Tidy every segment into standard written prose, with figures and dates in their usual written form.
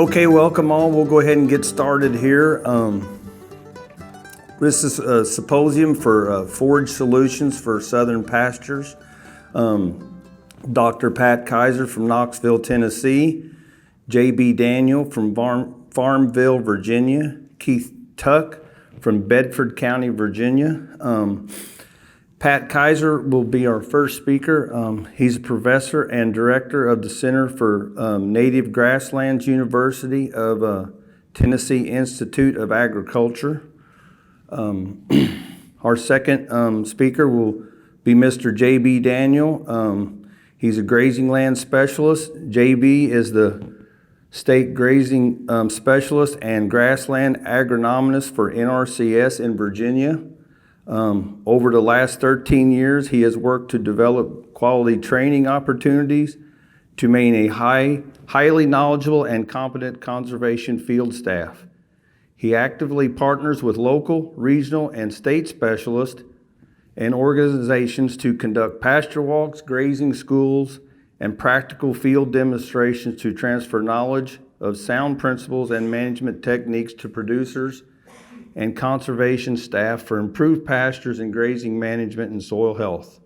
Okay, welcome all. We'll go ahead and get started here. This is a symposium for forage solutions for southern pastures. Dr. Pat Kaiser from Knoxville, Tennessee, J.B. Daniel from Farmville, Virginia, Keith Tuck from Bedford County, Virginia. Pat Kaiser will be our first speaker. He's a professor and director of the Center for Native Grasslands, University of Tennessee Institute of Agriculture. Our second speaker will be Mr. J.B. Daniel. He's a grazing land specialist. J.B. is the state grazing specialist and grassland agronomist for NRCS in Virginia. Over the last 13 years, he has worked to develop quality training opportunities to maintain a highly knowledgeable and competent conservation field staff. He actively partners with local, regional, and state specialists and organizations to conduct pasture walks, grazing schools, and practical field demonstrations to transfer knowledge of sound principles and management techniques to producers and conservation staff for improved pastures and grazing management and soil health.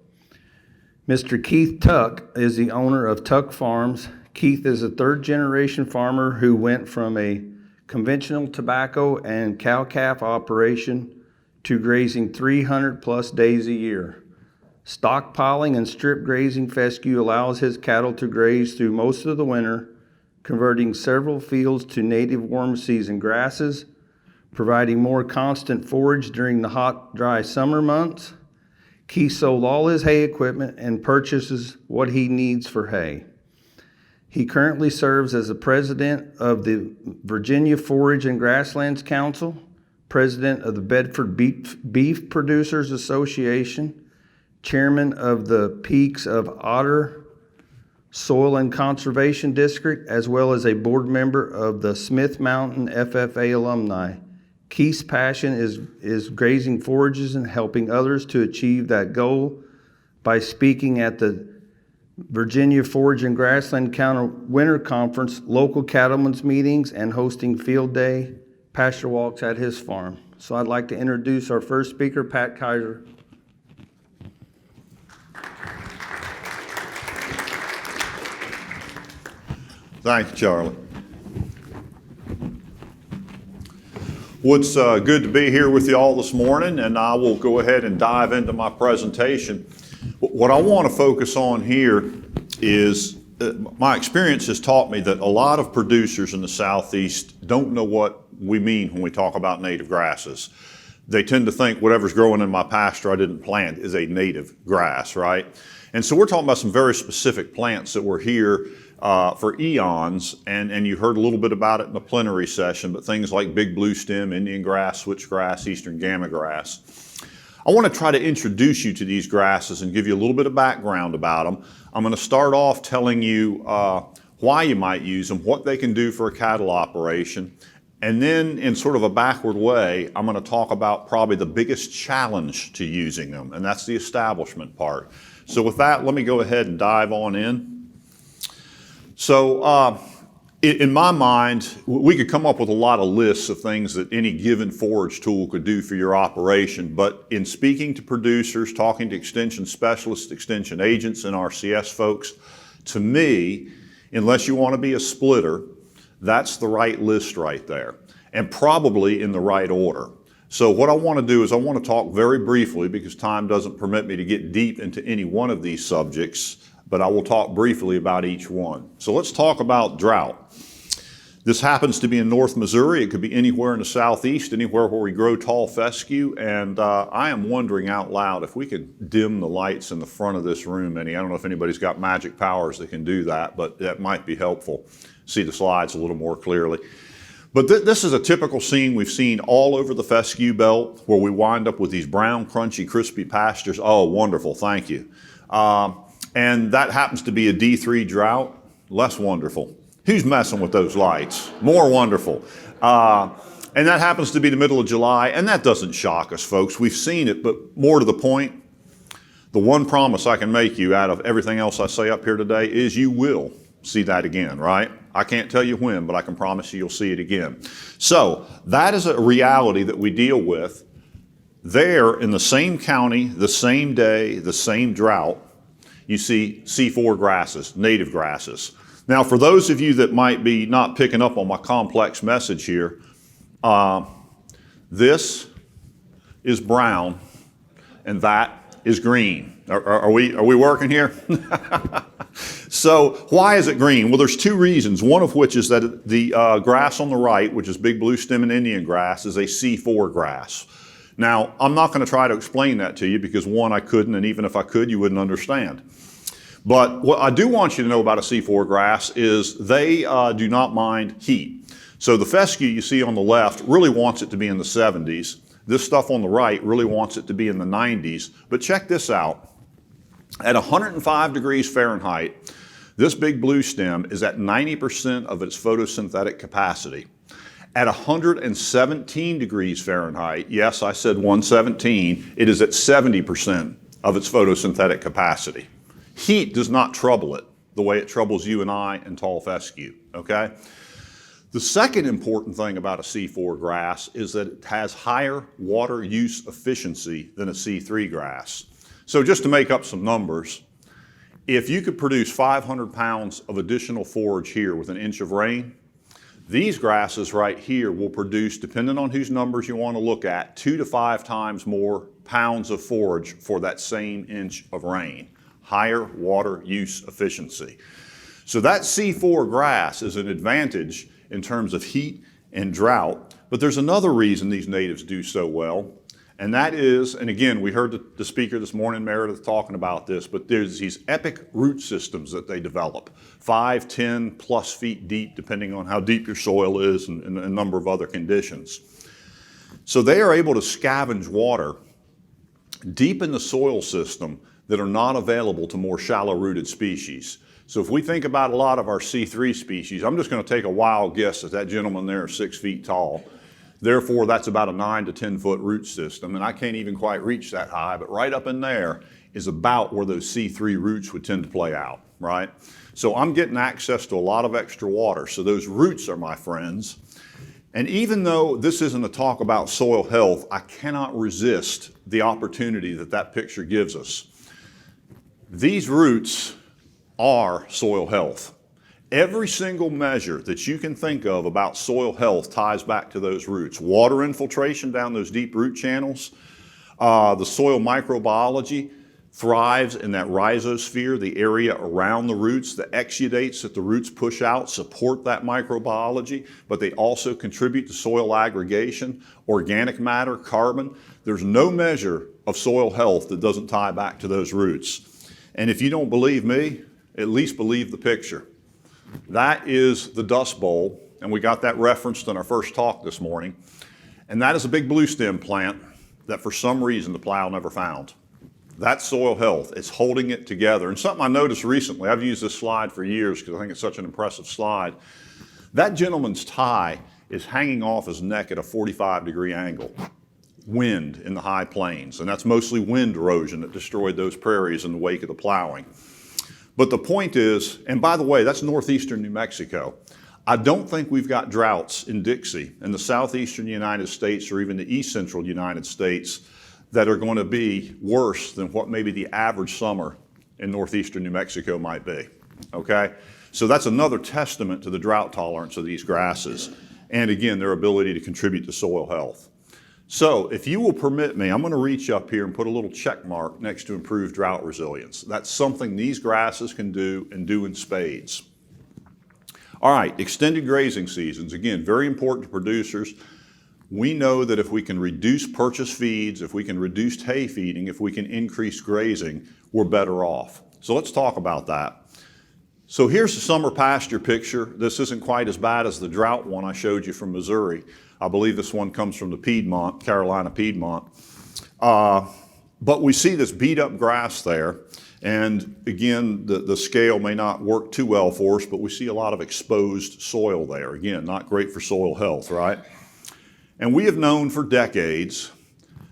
Mr. Keith Tuck is the owner of Tuck Farms. Keith is a third-generation farmer who went from a conventional tobacco and cow-calf operation to grazing 300-plus days a year. Stockpiling and strip grazing fescue allows his cattle to graze through most of the winter, converting several fields to native warm season grasses, providing more constant forage during the hot, dry summer months. Keith sold all his hay equipment and purchases what he needs for hay. He currently serves as the president of the Virginia Forage and Grasslands Council, president of the Bedford Beef Producers Association, chairman of the Peaks of Otter Soil and Conservation District, as well as a board member of the Smith Mountain FFA alumni. Keith's passion is grazing forages and helping others to achieve that goal by speaking at the Virginia Forage and Grassland County Winter Conference, local cattlemen's meetings, and hosting field day pasture walks at his farm. So I'd like to introduce our first speaker, Pat Kaiser. Thank you, Charlie. Well, it's good to be here with you all this morning, and I will go ahead and dive into my presentation. What I want to focus on here is my experience has taught me that a lot of producers in the Southeast don't know what we mean when we talk about native grasses. They tend to think whatever's growing in my pasture I didn't plant is a native grass, right? And so we're talking about some very specific plants that were here for eons, and you heard a little bit about it in the plenary session, but things like big blue stem, Indian grass, switchgrass, eastern gamma grass. I want to try to introduce you to these grasses and give you a little bit of background about them. I'm going to start off telling you why you might use them, what they can do for a cattle operation, and then in sort of a backward way, I'm going to talk about probably the biggest challenge to using them, and that's the establishment part. So with that, let me go ahead and dive on in. So in my mind, we could come up with a lot of lists of things that any given forage tool could do for your operation, but in speaking to producers, talking to extension specialists, extension agents, and RCS folks, to me, unless you want to be a splitter, that's the right list right there, and probably in the right order. So what I want to do is I want to talk very briefly, because time doesn't permit me to get deep into any one of these subjects, but I will talk briefly about each one. So let's talk about drought. This happens to be in North Missouri. It could be anywhere in the Southeast, anywhere where we grow tall fescue, and I am wondering out loud if we could dim the lights in the front of this room any. I don't know if anybody's got magic powers that can do that, but that might be helpful. See the slides a little more clearly. But this is a typical scene we've seen all over the fescue belt, where we wind up with these brown, crunchy, crispy pastures. Oh, wonderful, thank you. And that happens to be a D3 drought. Less wonderful. Who's messing with those lights? More wonderful. And that happens to be the middle of July, and that doesn't shock us, folks. We've seen it, but more to the point, the one promise I can make you out of everything else I say up here today is you will see that again, right? I can't tell you when, but I can promise you you'll see it again. So that is a reality that we deal with. There in the same county, the same day, the same drought, you see C4 grasses, native grasses. Now, for those of you that might be not picking up on my complex message here, this is brown and that is green. Are we working here? So why is it green? Well, there's two reasons. One of which is that the grass on the right, which is big blue stem and Indian grass, is a C4 grass. Now, I'm not going to try to explain that to you because one, I couldn't, and even if I could, you wouldn't understand. But what I do want you to know about a C4 grass is they do not mind heat. So the fescue you see on the left really wants it to be in the 70s. This stuff on the right really wants it to be in the 90s. But check this out. At 105 degrees Fahrenheit, this big blue stem is at 90% of its photosynthetic capacity. At 117 degrees Fahrenheit, yes, I said 117, it is at 70% of its photosynthetic capacity. Heat does not trouble it the way it troubles you and I and tall fescue, okay? The second important thing about a C4 grass is that it has higher water use efficiency than a C3 grass. So just to make up some numbers, if you could produce 500 pounds of additional forage here with an inch of rain, these grasses right here will produce, depending on whose numbers you want to look at, 2 to 5 times more pounds of forage for that same inch of rain. Higher water use efficiency. So that C4 grass is an advantage in terms of heat and drought, but there's another reason these natives do so well, and that is, and again, we heard the speaker this morning, Meredith, talking about this, but there's these epic root systems that they develop, 5, 10 plus feet deep, depending on how deep your soil is and a number of other conditions. So they are able to scavenge water deep in the soil system that are not available to more shallow-rooted species. So if we think about a lot of our C3 species, I'm just going to take a wild guess that gentleman there is 6 feet tall. Therefore, that's about a 9 to 10 foot root system, and I can't even quite reach that high, but right up in there is about where those C3 roots would tend to play out, right? So I'm getting access to a lot of extra water, so those roots are my friends. And even though this isn't a talk about soil health, I cannot resist the opportunity that that picture gives us. These roots are soil health. Every single measure that you can think of about soil health ties back to those roots. Water infiltration down those deep root channels, the soil microbiology thrives in that rhizosphere, the area around the roots. The exudates that the roots push out support that microbiology, but they also contribute to soil aggregation, organic matter, carbon. There's no measure of soil health that doesn't tie back to those roots. And if you don't believe me, at least believe the picture. That is the Dust Bowl, and we got that referenced in our first talk this morning. And that is a big blue stem plant that for some reason the plow never found. That's soil health. It's holding it together. And something I noticed recently, I've used this slide for years because I think it's such an impressive slide. That gentleman's tie is hanging off his neck at a 45-degree angle. Wind in the high plains, and that's mostly wind erosion that destroyed those prairies in the wake of the plowing. But the point is, and by the way, that's northeastern New Mexico. I don't think we've got droughts in Dixie, in the southeastern United States, or even the east central United States that are going to be worse than what maybe the average summer in northeastern New Mexico might be, okay? So that's another testament to the drought tolerance of these grasses, and again, their ability to contribute to soil health. So if you will permit me, I'm going to reach up here and put a little check mark next to improved drought resilience. That's something these grasses can do and do in spades. All right, extended grazing seasons. Again, very important to producers. We know that if we can reduce purchase feeds, if we can reduce hay feeding, if we can increase grazing, we're better off. So let's talk about that. So here's the summer pasture picture. This isn't quite as bad as the drought one I showed you from Missouri. I believe this one comes from the Piedmont, Carolina Piedmont. But we see this beat up grass there. And again, the scale may not work too well for us, but we see a lot of exposed soil there. Again, not great for soil health, right? And we have known for decades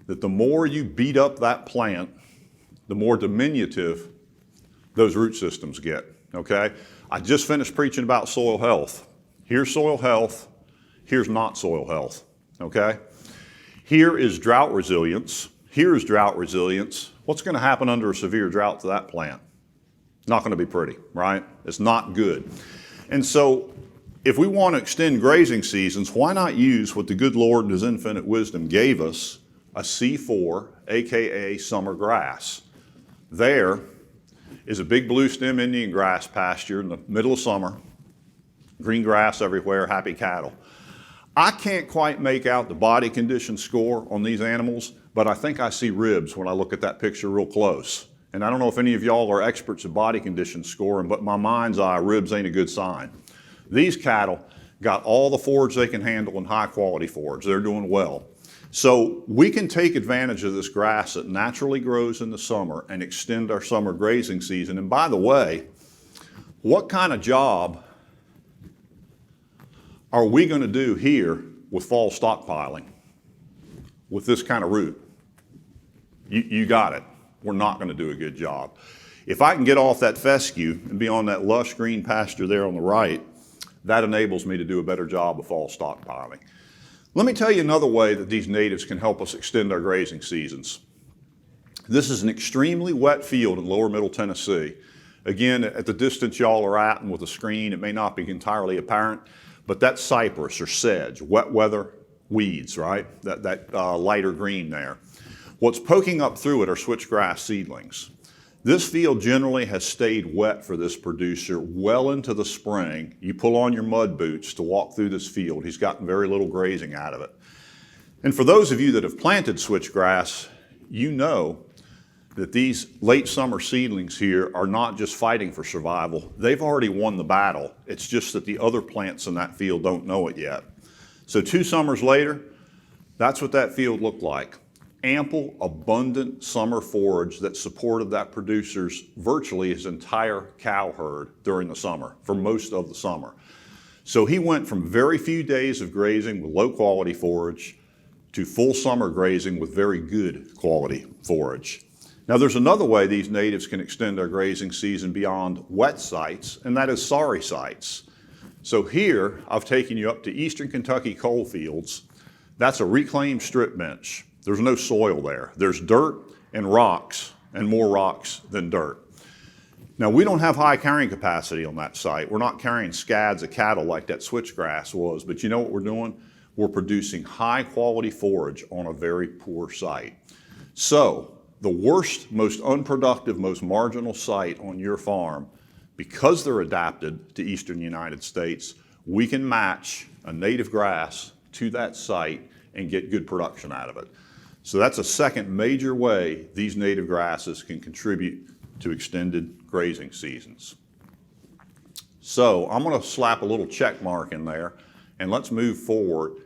that the more you beat up that plant, the more diminutive those root systems get. okay? I just finished preaching about soil health. Here's soil health, here's not soil health, okay? Here is drought resilience, here is drought resilience. What's gonna happen under a severe drought to that plant? Not gonna be pretty, right? It's not good. And so, if we want to extend grazing seasons, why not use what the good Lord in His infinite wisdom gave us, a C4, AKA summer grass. There is a big blue stem Indian grass pasture in the middle of summer, green grass everywhere, happy cattle. I can't quite make out the body condition score on these animals, but I think I see ribs when I look at that picture real close. And I don't know if any of y'all are experts at body condition scoring, but in my mind's eye, ribs ain't a good sign. These cattle got all the forage they can handle and high quality forage. They're doing well. So we can take advantage of this grass that naturally grows in the summer and extend our summer grazing season. And by the way, what kind of job are we going to do here with fall stockpiling with this kind of root? You got it. We're not going to do a good job. If I can get off that fescue and be on that lush green pasture there on the right, that enables me to do a better job of fall stockpiling. Let me tell you another way that these natives can help us extend our grazing seasons. This is an extremely wet field in lower middle Tennessee. Again, at the distance y'all are at and with the screen, it may not be entirely apparent, but that's cypress or sedge, wet weather weeds, right? That lighter green there. What's poking up through it are switchgrass seedlings. This field generally has stayed wet for this producer well into the spring. You pull on your mud boots to walk through this field. He's gotten very little grazing out of it. And for those of you that have planted switchgrass, you know that these late summer seedlings here are not just fighting for survival. They've already won the battle. It's just that the other plants in that field don't know it yet. So 2 summers later, that's what that field looked like. Ample, abundant summer forage that supported that producer's virtually his entire cow herd during the summer, for most of the summer. So he went from very few days of grazing with low quality forage to full summer grazing with very good quality forage. Now there's another way these natives can extend their grazing season beyond wet sites, and that is sorry sites. So here, I've taken you up to eastern Kentucky coal fields. That's a reclaimed strip bench. There's no soil there. There's dirt and rocks, and more rocks than dirt. Now, we don't have high carrying capacity on that site. We're not carrying scads of cattle like that switchgrass was, but you know what we're doing? We're producing high quality forage on a very poor site. So, the worst, most unproductive, most marginal site on your farm, because they're adapted to eastern United States, we can match a native grass to that site and get good production out of it. So that's a second major way these native grasses can contribute to extended grazing seasons. So I'm going to slap a little check mark in there, and let's move forward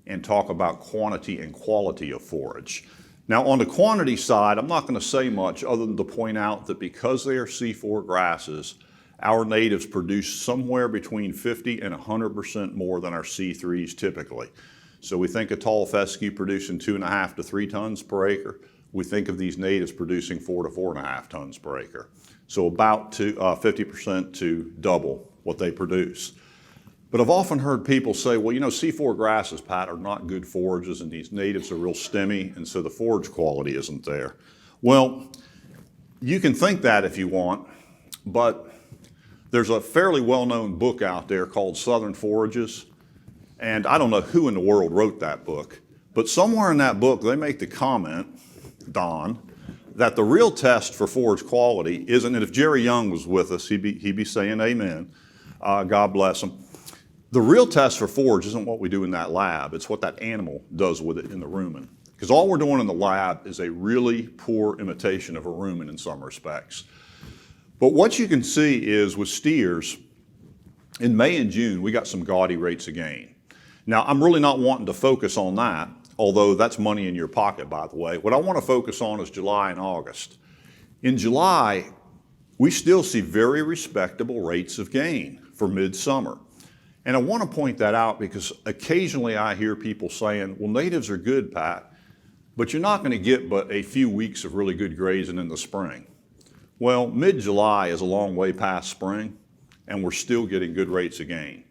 and talk about quantity and quality of forage. Now on the quantity side, I'm not going to say much other than to point out that because they are C4 grasses, our natives produce somewhere between 50 and 100% more than our C3s typically. So we think a tall fescue producing 2.5 to 3 tons per acre. We think of these natives producing 4 to 4.5 tons per acre. So about 50% to double what they produce. But I've often heard people say, well, you know, C4 grasses, Pat, are not good forages, and these natives are real stemmy, and so the forage quality isn't there. Well, you can think that if you want, but there's a fairly well-known book out there called Southern Forages. And I don't know who in the world wrote that book, but somewhere in that book they make the comment, Don, that the real test for forage quality isn't, and if Jerry Young was with us, he'd be saying amen, God bless him. The real test for forage isn't what we do in that lab, it's what that animal does with it in the rumen. Because all we're doing in the lab is a really poor imitation of a rumen in some respects. But what you can see is with steers, in May and June, we got some gaudy rates of gain. Now, I'm really not wanting to focus on that, although that's money in your pocket, by the way. What I want to focus on is July and August. In July, we still see very respectable rates of gain for midsummer. And I want to point that out because occasionally I hear people saying, well, natives are good, Pat, but you're not going to get but a few weeks of really good grazing in the spring. Well, mid-July is a long way past spring, and we're still getting good rates of gain.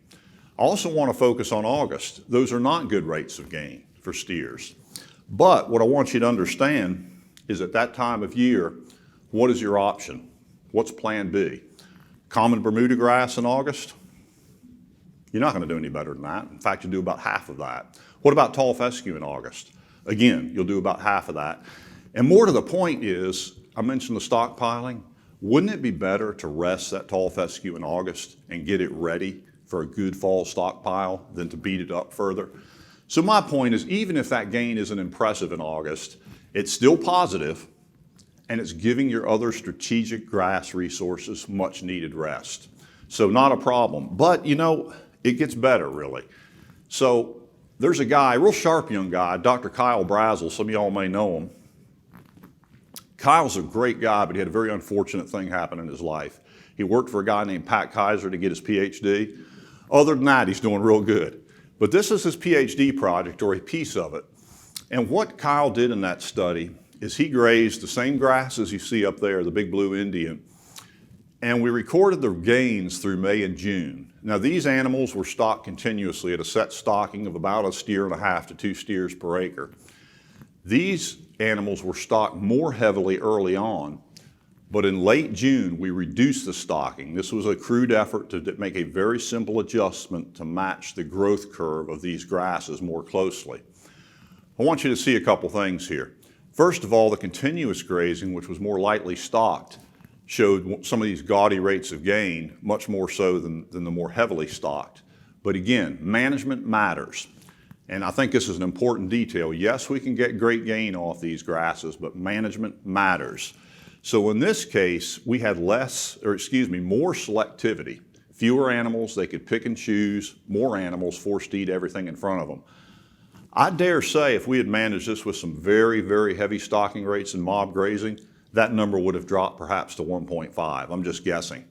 I also want to focus on August. Those are not good rates of gain for steers. But what I want you to understand is at that time of year, what is your option? What's plan B? Common Bermuda grass in August? You're not going to do any better than that. In fact, you'll do about half of that. What about tall fescue in August? Again, you'll do about half of that. And more to the point is, I mentioned the stockpiling. Wouldn't it be better to rest that tall fescue in August and get it ready for a good fall stockpile than to beat it up further? So my point is, even if that gain isn't impressive in August, it's still positive, and it's giving your other strategic grass resources much needed rest. So not a problem. But you know, it gets better really. So there's a guy, a real sharp young guy, Dr. Kyle Brazel, some of y'all may know him. Kyle's a great guy, but he had a very unfortunate thing happen in his life. He worked for a guy named Pat Kaiser to get his PhD. Other than that, he's doing real good. But this is his PhD project, or a piece of it. And what Kyle did in that study is he grazed the same grasses you see up there, the big blue Indian, and we recorded the gains through May and June. Now these animals were stocked continuously at a set stocking of about 1.5 steers to 2 steers per acre. These animals were stocked more heavily early on, but in late June we reduced the stocking. This was a crude effort to make a very simple adjustment to match the growth curve of these grasses more closely. I want you to see a couple things here. First of all, the continuous grazing, which was more lightly stocked, showed some of these gaudy rates of gain, much more so than the more heavily stocked. But again, management matters. And I think this is an important detail. Yes, we can get great gain off these grasses, but management matters. So in this case, we had more selectivity. Fewer animals, they could pick and choose, more animals forced to eat everything in front of them. I dare say if we had managed this with some very, very heavy stocking rates and mob grazing, that number would have dropped perhaps to 1.5. I'm just guessing.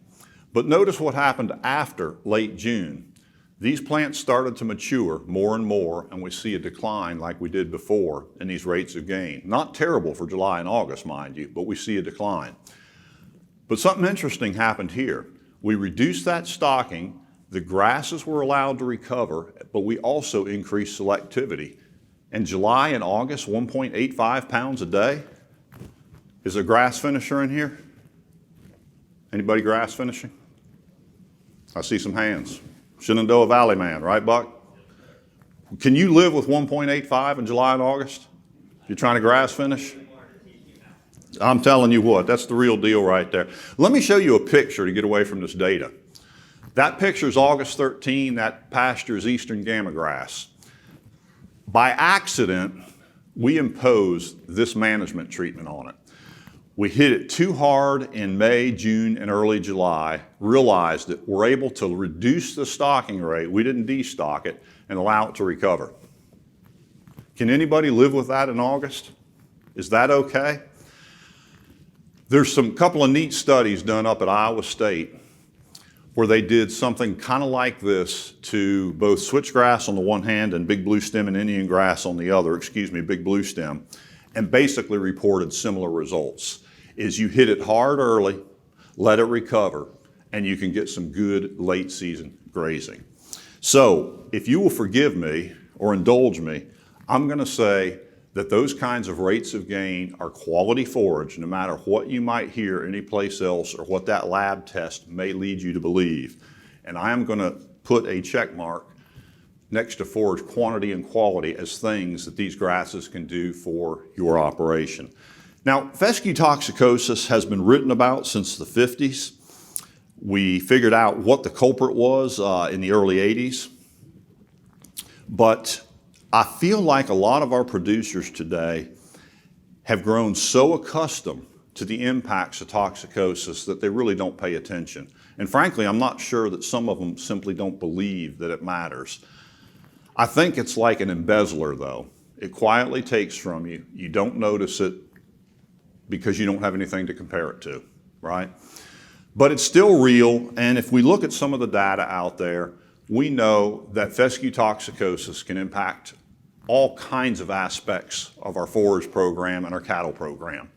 But notice what happened after late June. These plants started to mature more and more, and we see a decline like we did before in these rates of gain. Not terrible for July and August, mind you, but we see a decline. But something interesting happened here. We reduced that stocking, the grasses were allowed to recover, but we also increased selectivity. In July and August, 1.85 pounds a day. Is there a grass finisher in here? Anybody grass finishing? I see some hands. Shenandoah Valley man, right, Buck? Can you live with 1.85 in July and August? You're trying to grass finish? I'm telling you what, that's the real deal right there. Let me show you a picture to get away from this data. That picture is August 13, that Pastures Eastern Gamma grass. By accident, we imposed this management treatment on it. We hit it too hard in May, June, and early July, realized that we're able to reduce the stocking rate, we didn't destock it, and allow it to recover. Can anybody live with that in August? Is that okay? There's some couple of neat studies done up at Iowa State where they did something kind of like this to both switchgrass on the one hand and big blue stem and Indian grass on the other, big blue stem, and basically reported similar results. Is you hit it hard early, let it recover, and you can get some good late season grazing. So if you will forgive me or indulge me, I'm going to say that those kinds of rates of gain are quality forage, no matter what you might hear anyplace else or what that lab test may lead you to believe. And I am going to put a check mark next to forage quantity and quality as things that these grasses can do for your operation. Now, fescue toxicosis has been written about since the 50s. We figured out what the culprit was in the early 80s. But I feel like a lot of our producers today have grown so accustomed to the impacts of toxicosis that they really don't pay attention. And frankly, I'm not sure that some of them simply don't believe that it matters. I think it's like an embezzler, though. It quietly takes from you. You don't notice it because you don't have anything to compare it to, right? But it's still real, and if we look at some of the data out there, we know that fescue toxicosis can impact all kinds of aspects of our forage program and our cattle program.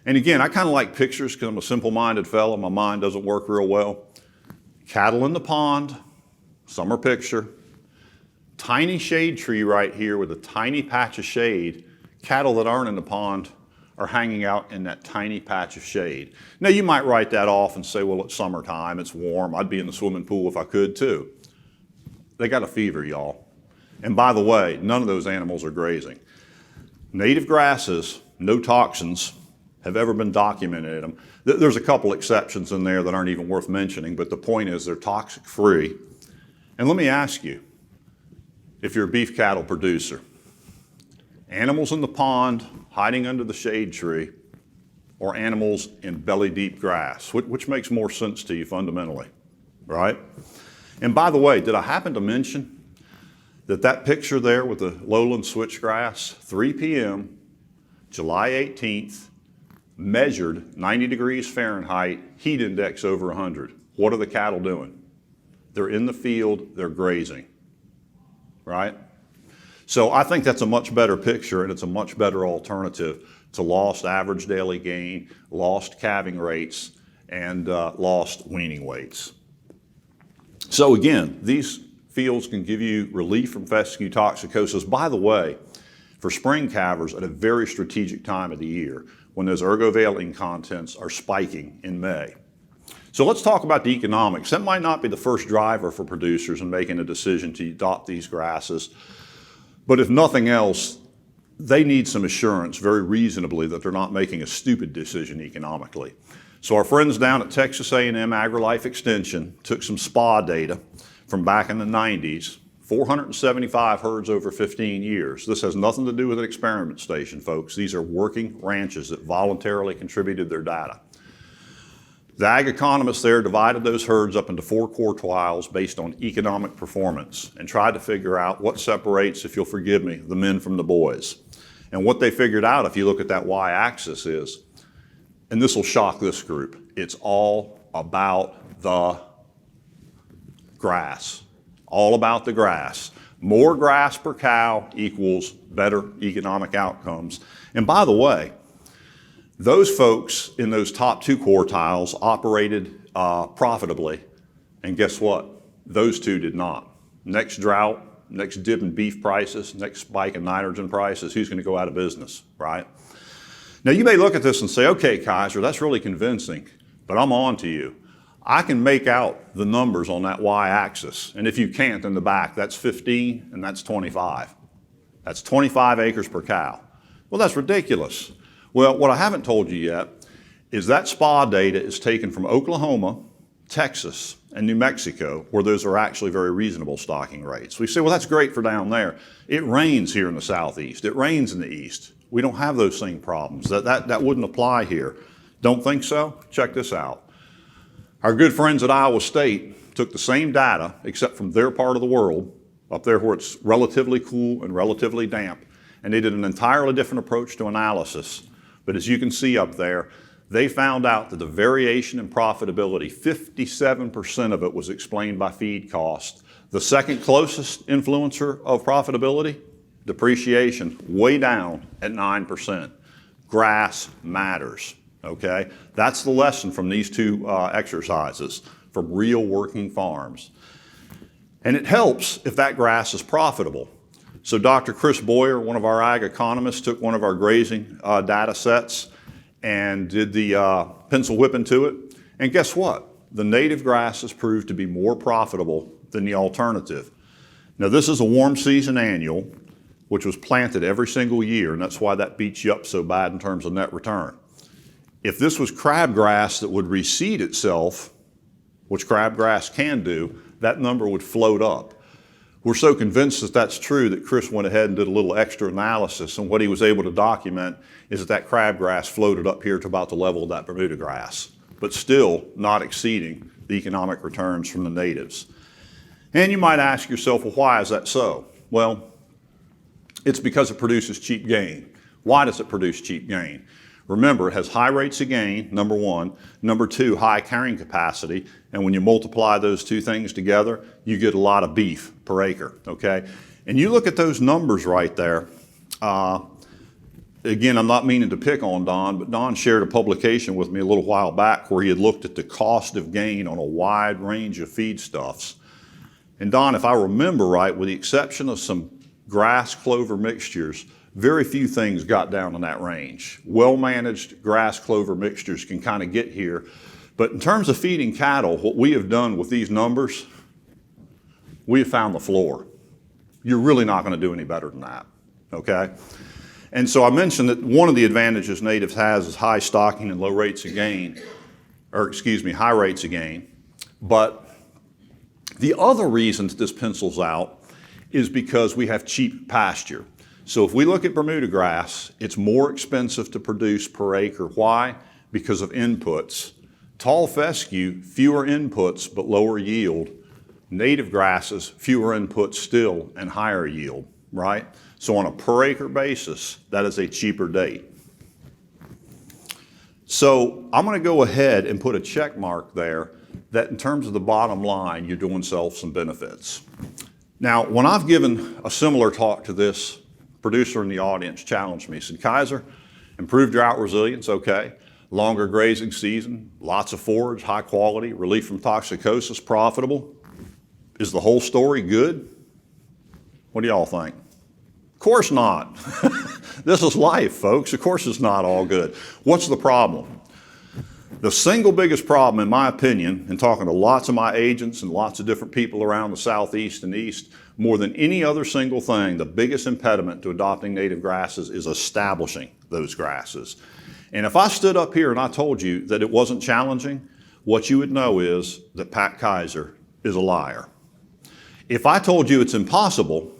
And again, I kind of like pictures because I'm a simple-minded fellow. My mind doesn't work real well. Cattle in the pond, summer picture. Tiny shade tree right here with a tiny patch of shade. Cattle that aren't in the pond are hanging out in that tiny patch of shade. Now you might write that off and say, well, it's summertime, it's warm, I'd be in the swimming pool if I could too. They got a fever, y'all. And by the way, none of those animals are grazing. Native grasses, no toxins, have ever been documented in them. There's a couple exceptions in there that aren't even worth mentioning, but the point is they're toxic free. And let me ask you, if you're a beef cattle producer, animals in the pond hiding under the shade tree or animals in belly deep grass, which makes more sense to you fundamentally, right? And by the way, did I happen to mention that picture there with the lowland switchgrass, 3 p.m., July 18th, measured 90 degrees Fahrenheit, heat index over 100. What are the cattle doing? They're in the field, they're grazing, right? So I think that's a much better picture, and it's a much better alternative to lost average daily gain, lost calving rates, and lost weaning weights. So again, these fields can give you relief from fescue toxicosis. By the way, for spring calvers at a very strategic time of the year, when those ergovaline contents are spiking in May. So let's talk about the economics. That might not be the first driver for producers in making a decision to adopt these grasses, but if nothing else, they need some assurance very reasonably that they're not making a stupid decision economically. So our friends down at Texas A&M AgriLife Extension took some SPA data from back in the 90s, 475 herds over 15 years. This has nothing to do with an experiment station, folks. These are working ranches that voluntarily contributed their data. The ag economists there divided those herds up into 4 quartiles based on economic performance and tried to figure out what separates, if you'll forgive me, the men from the boys. And what they figured out, if you look at that y-axis, is, and this will shock this group, it's all about the grass. All about the grass. More grass per cow equals better economic outcomes. And by the way, those folks in those top 2 quartiles operated profitably. And guess what? Those 2 did not. Next drought, next dip in beef prices, next spike in nitrogen prices, who's going to go out of business, right? Now you may look at this and say, okay, Kaiser, that's really convincing, but I'm on to you. I can make out the numbers on that y-axis, and if you can't in the back, that's 15 and that's 25. That's 25 acres per cow. Well, that's ridiculous. Well, what I haven't told you yet is that SPA data is taken from Oklahoma, Texas, and New Mexico, where those are actually very reasonable stocking rates. We say, well, that's great for down there. It rains here in the southeast. It rains in the east. We don't have those same problems. That wouldn't apply here. Don't think so? Check this out. Our good friends at Iowa State took the same data, except from their part of the world, up there where it's relatively cool and relatively damp, and they did an entirely different approach to analysis. But as you can see up there, they found out that the variation in profitability, 57% of it was explained by feed cost. The second closest influencer of profitability, depreciation, way down at 9%. Grass matters. Okay, that's the lesson from these 2 exercises from real working farms. And it helps if that grass is profitable. So Dr. Chris Boyer, one of our ag economists, took one of our grazing data sets and did the pencil whipping to it. And guess what? The native grasses proved to be more profitable than the alternative. Now this is a warm season annual, which was planted every single year, and that's why that beats you up so bad in terms of net return. If this was crabgrass that would reseed itself, which crabgrass can do, that number would float up. We're so convinced that that's true that Chris went ahead and did a little extra analysis, and what he was able to document is that crabgrass floated up here to about the level of that Bermuda grass, but still not exceeding the economic returns from the natives. And you might ask yourself, well, why is that so? Well, it's because it produces cheap gain. Why does it produce cheap gain? Remember, it has high rates of gain, number 1. Number 2, high carrying capacity. And when you multiply those 2 things together, you get a lot of beef per acre, okay? And you look at those numbers right there. again, I'm not meaning to pick on Don, but Don shared a publication with me a little while back where he had looked at the cost of gain on a wide range of feedstuffs. And Don, if I remember right, with the exception of some grass clover mixtures, very few things got down in that range. Well-managed grass clover mixtures can kind of get here. But in terms of feeding cattle, what we have done with these numbers, we have found the floor. You're really not going to do any better than that, okay? And so I mentioned that one of the advantages natives has is high stocking and low rates of gain, or excuse me, high rates of gain. But the other reason that this pencils out is because we have cheap pasture. So if we look at Bermuda grass, it's more expensive to produce per acre. Why? Because of inputs. Tall fescue, fewer inputs but lower yield. Native grasses, fewer inputs still and higher yield, right? So on a per acre basis, that is a cheaper date. So I'm going to go ahead and put a check mark there that in terms of the bottom line, you're doing yourself some benefits. Now, when I've given a similar talk to this, producer in the audience challenged me, said, Kaiser, improved drought resilience, okay. Longer grazing season, lots of forage, high quality, relief from toxicosis, profitable. Is the whole story good? What do y'all think? Of course not. This is life, folks. Of course it's not all good. What's the problem? The single biggest problem, in my opinion, in talking to lots of my agents and lots of different people around the Southeast and East, more than any other single thing, the biggest impediment to adopting native grasses is establishing those grasses. And if I stood up here and I told you that it wasn't challenging, what you would know is that Pat Kaiser is a liar. If I told you it's impossible,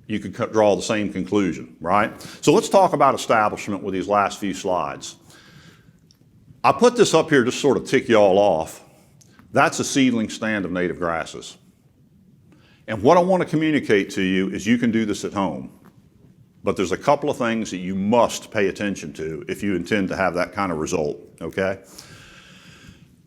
you could draw the same conclusion, right? So let's talk about establishment with these last few slides. I put this up here just sort of tick you all off. That's a seedling stand of native grasses. And what I want to communicate to you is you can do this at home. But there's a couple of things that you must pay attention to if you intend to have that kind of result, okay?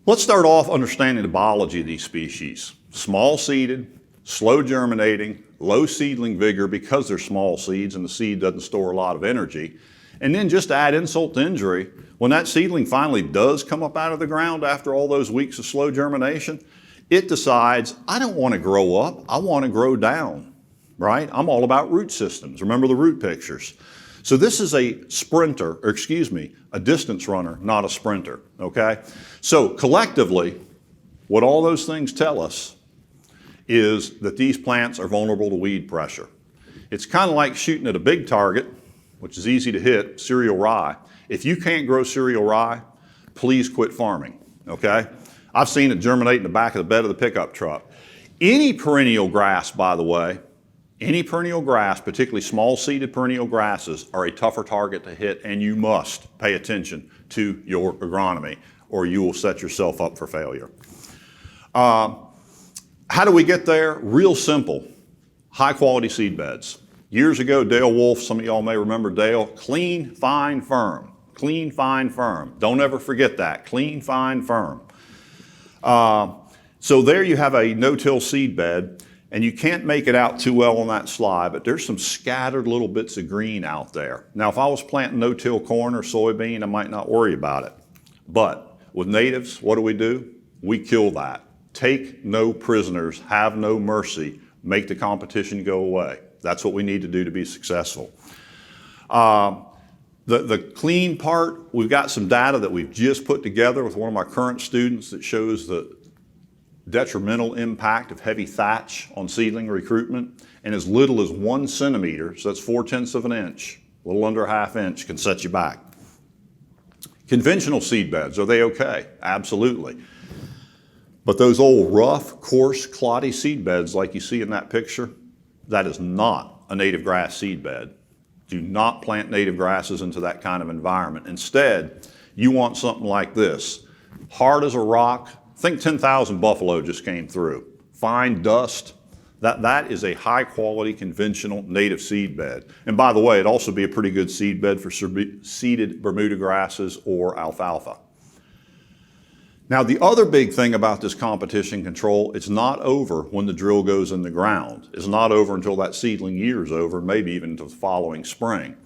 Let's start off understanding the biology of these species. Small seeded, slow germinating, low seedling vigor because they're small seeds and the seed doesn't store a lot of energy. And then just to add insult to injury, when that seedling finally does come up out of the ground after all those weeks of slow germination, it decides, I don't want to grow up, I want to grow down. Right? I'm all about root systems. Remember the root pictures. So this is a sprinter, or excuse me, a distance runner, not a sprinter, okay? So collectively, what all those things tell us is that these plants are vulnerable to weed pressure. It's kind of like shooting at a big target, which is easy to hit, cereal rye. If you can't grow cereal rye, please quit farming, okay? I've seen it germinate in the back of the bed of the pickup truck. Any perennial grass, by the way, any perennial grass, particularly small-seeded perennial grasses, are a tougher target to hit, and you must pay attention to your agronomy, or you will set yourself up for failure. How do we get there? Real simple. High-quality seed beds. Years ago, Dale Wolf, some of y'all may remember Dale, clean, fine, firm. Clean, fine, firm. Don't ever forget that. Clean, fine, firm. So there you have a no-till seed bed. And you can't make it out too well on that slide, but there's some scattered little bits of green out there. Now, if I was planting no-till corn or soybean, I might not worry about it. But with natives, what do? We kill that. Take no prisoners, have no mercy, make the competition go away. That's what we need to do to be successful. The clean part, we've got some data that we've just put together with one of my current students that shows the detrimental impact of heavy thatch on seedling recruitment, and as little as 1 centimeter, so that's 4/10 of an inch, a little under a ½ inch, can set you back. Conventional seed beds, are they okay? Absolutely. But those old rough, coarse, cloddy seed beds like you see in that picture, that is not a native grass seed bed. Do not plant native grasses into that kind of environment. Instead, you want something like this, hard as a rock. Think 10,000 buffalo just came through. Fine dust, that is a high quality conventional native seed bed. And by the way, it'd also be a pretty good seed bed for seeded Bermuda grasses or alfalfa. Now the other big thing about this competition control, it's not over when the drill goes in the ground. It's not over until that seedling year is over, maybe even until the following spring.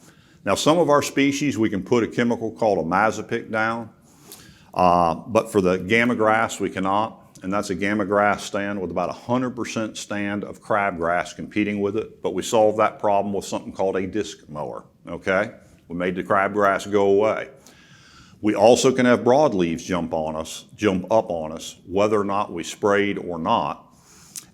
Now, some of our species, we can put a chemical called a mazapic down, but for the gamma grass, we cannot. And that's a gamma grass stand with about 100% stand of crabgrass competing with it. But we solved that problem with something called a disc mower, okay? We made the crabgrass go away. We also can have broadleaves jump up on us, whether or not we sprayed or not.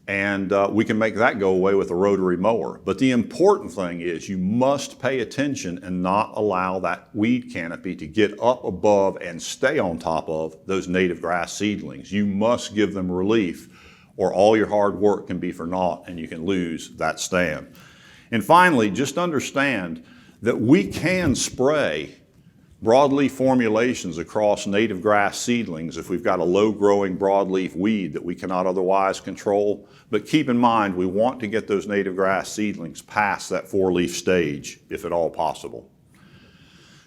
And we can make that go away with a rotary mower. But the important thing is you must pay attention and not allow that weed canopy to get up above and stay on top of those native grass seedlings. You must give them relief, or all your hard work can be for naught and you can lose that stand. And finally, just understand that we can spray broadleaf formulations across native grass seedlings if we've got a low-growing broadleaf weed that we cannot otherwise control. But keep in mind, we want to get those native grass seedlings past that 4-leaf stage, if at all possible.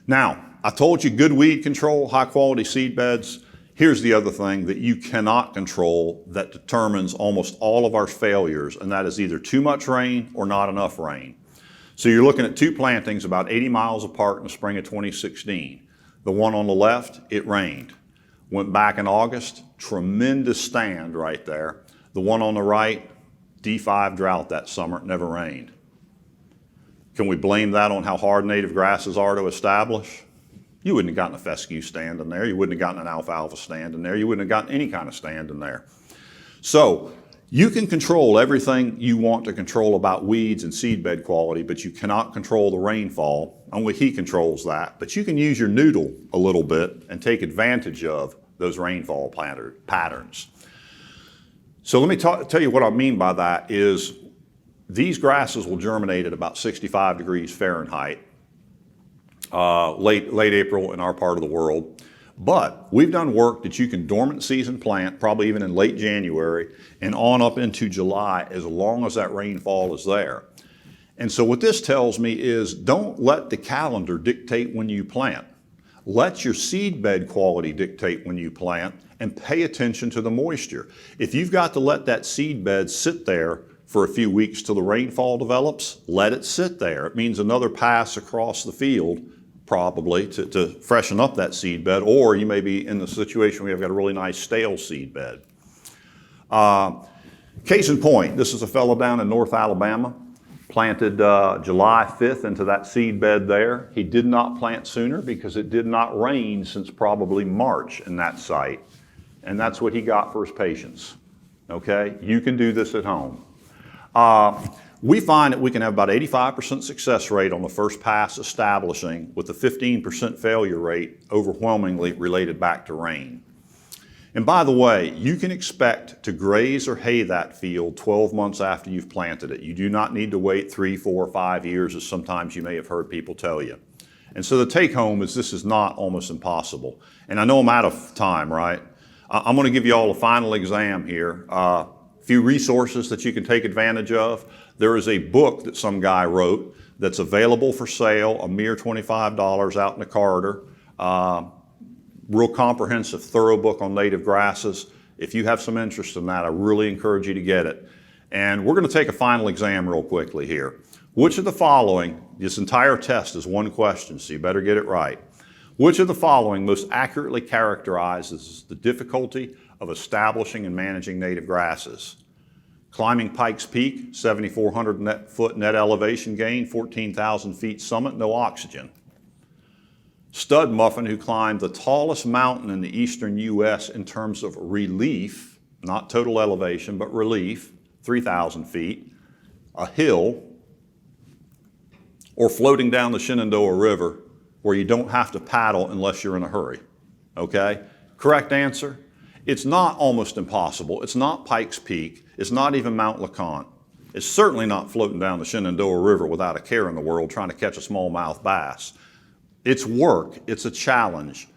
Now, I told you good weed control, high-quality seed beds. Here's the other thing that you cannot control that determines almost all of our failures, and that is either too much rain or not enough rain. So you're looking at 2 plantings about 80 miles apart in the spring of 2016. The one on the left, it rained. Went back in August, tremendous stand right there. The one on the right, D5 drought that summer, it never rained. Can we blame that on how hard native grasses are to establish? You wouldn't have gotten a fescue stand in there. You wouldn't have gotten an alfalfa stand in there. You wouldn't have gotten any kind of stand in there. So you can control everything you want to control about weeds and seedbed quality, but you cannot control the rainfall. Only he controls that. But you can use your noodle a little bit and take advantage of those rainfall patterns. So let me tell you what I mean by that is these grasses will germinate at about 65 degrees Fahrenheit, late April in our part of the world. But we've done work that you can dormant season plant, probably even in late January, and on up into July, as long as that rainfall is there. And so what this tells me is don't let the calendar dictate when you plant. Let your seed bed quality dictate when you plant, and pay attention to the moisture. If you've got to let that seed bed sit there for a few weeks till the rainfall develops, let it sit there. It means another pass across the field probably to freshen up that seed bed, or you may be in the situation where you've got a really nice stale seed bed. Case in point, this is a fellow down in North Alabama, planted July 5th into that seed bed there. He did not plant sooner because it did not rain since probably March in that site. And that's what he got for his patience, okay? You can do this at home. We find that we can have about 85% success rate on the first pass establishing with a 15% failure rate overwhelmingly related back to rain. And by the way, you can expect to graze or hay that field 12 months after you've planted it. You do not need to wait 3, 4, 5 years as sometimes you may have heard people tell you. And so the take home is this is not almost impossible. And I know I'm out of time, right? I'm going to give you all a final exam here. A few resources that you can take advantage of. There is a book that some guy wrote that's available for sale, a mere $25 out in the corridor. Real comprehensive, thorough book on native grasses. If you have some interest in that, I really encourage you to get it. And we're going to take a final exam real quickly here. Which of the following, this entire test is one question, so you better get it right. Which of the following most accurately characterizes the difficulty of establishing and managing native grasses? Climbing Pikes Peak, 7,400 foot net elevation gain, 14,000 feet summit, no oxygen. Stud muffin who climbed the tallest mountain in the eastern U.S. in terms of relief, not total elevation, but relief, 3,000 feet, a hill, or floating down the Shenandoah River where you don't have to paddle unless you're in a hurry, okay? Correct answer? It's not almost impossible. It's not Pikes Peak. It's not even Mount LeConte. It's certainly not floating down the Shenandoah River without a care in the world trying to catch a smallmouth bass. It's work, it's a challenge,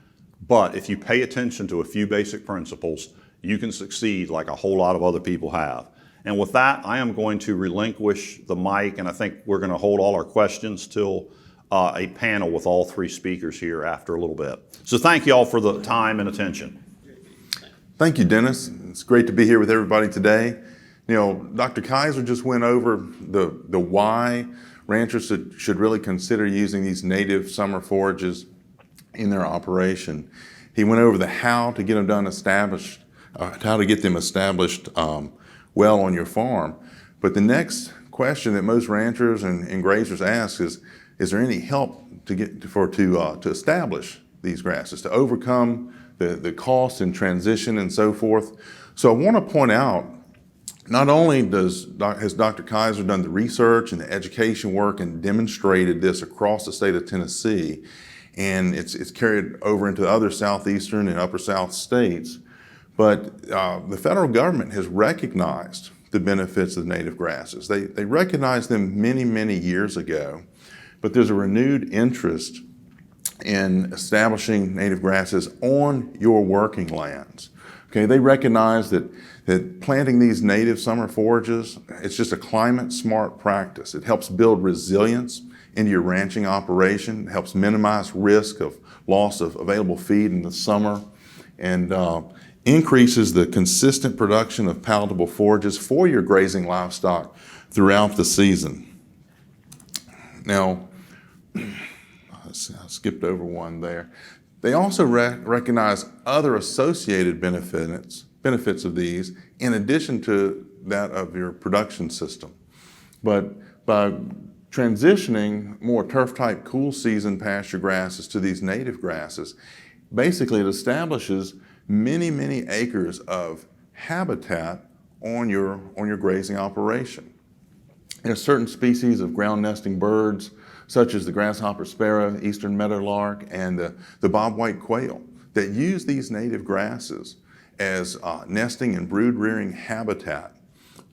but if you pay attention to a few basic principles, you can succeed like a whole lot of other people have. And with that, I am going to relinquish the mic, and I think we're going to hold all our questions till a panel with all 3 speakers here after a little bit. So thank you all for the time and attention. Thank you, Dennis. It's great to be here with everybody today. You know, Dr. Kaiser just went over the why ranchers should really consider using these native summer forages in their operation. He went over the how to get them how to get them established well on your farm. But the next question that most ranchers and grazers ask is there any help to establish these grasses, to overcome the cost and transition and so forth? So I want to point out, not only has Dr. Kaiser done the research and the education work and demonstrated this across the state of Tennessee, and it's carried over into other southeastern and upper south states, but the federal government has recognized the benefits of native grasses. They recognized them many, many years ago, but there's a renewed interest in establishing native grasses on your working lands. Okay, they recognize that planting these native summer forages, it's just a climate smart practice. It helps build resilience into your ranching operation, it helps minimize risk of loss of available feed in the summer, and increases the consistent production of palatable forages for your grazing livestock throughout the season. Now, I skipped over one there. They also recognize other associated benefits of these in addition to that of your production system. But by transitioning more turf-type cool season pasture grasses to these native grasses, basically it establishes many, many acres of habitat on your grazing operation. There are certain species of ground nesting birds, such as the grasshopper sparrow, eastern meadowlark, and the bobwhite quail, that use these native grasses as nesting and brood rearing habitat.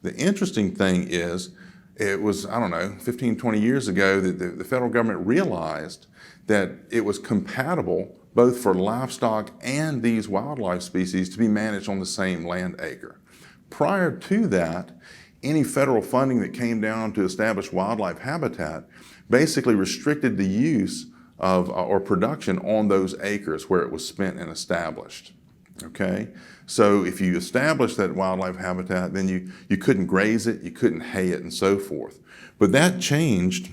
The interesting thing is, it was, 15, 20 years ago that the federal government realized that it was compatible both for livestock and these wildlife species to be managed on the same land acre. Prior to that, any federal funding that came down to establish wildlife habitat basically restricted the use of or production on those acres where it was spent and established. Okay, so if you establish that wildlife habitat, then you couldn't graze it, you couldn't hay it, and so forth. But that changed,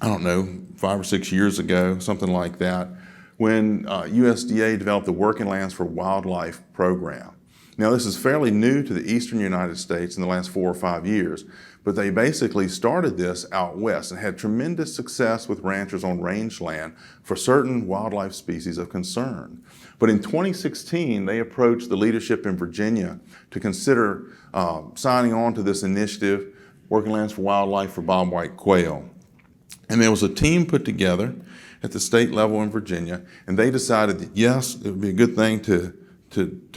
5 or 6 years ago, something like that, when USDA developed the Working Lands for Wildlife program. Now, this is fairly new to the eastern United States in the last 4 or 5 years, but they basically started this out west and had tremendous success with ranchers on rangeland for certain wildlife species of concern. But in 2016, they approached the leadership in Virginia to consider signing on to this initiative, Working Lands for Wildlife for bobwhite quail. And there was a team put together at the state level in Virginia, and they decided that yes, it would be a good thing to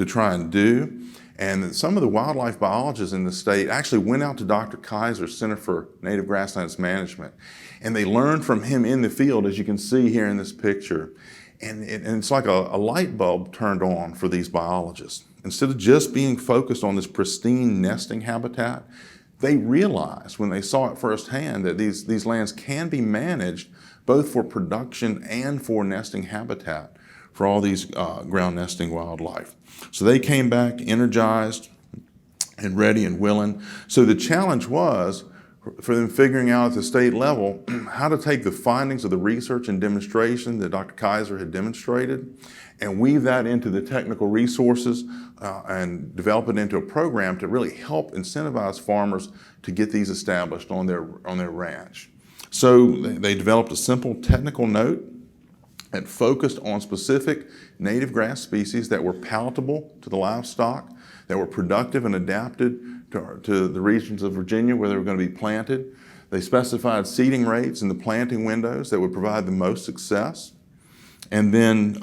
try and do. And some of the wildlife biologists in the state actually went out to Dr. Kaiser's Center for Native Grasslands Management, and they learned from him in the field, as you can see here in this picture. And it's like a light bulb turned on for these biologists. Instead of just being focused on this pristine nesting habitat, they realized when they saw it firsthand that these lands can be managed both for production and for nesting habitat for all these ground nesting wildlife. So they came back energized and ready and willing. So the challenge was for them figuring out at the state level how to take the findings of the research and demonstration that Dr. Kaiser had demonstrated and weave that into the technical resources and develop it into a program to really help incentivize farmers to get these established on their ranch. So they developed a simple technical note that focused on specific native grass species that were palatable to the livestock, that were productive and adapted to the regions of Virginia where they were going to be planted. They specified seeding rates in the planting windows that would provide the most success. And then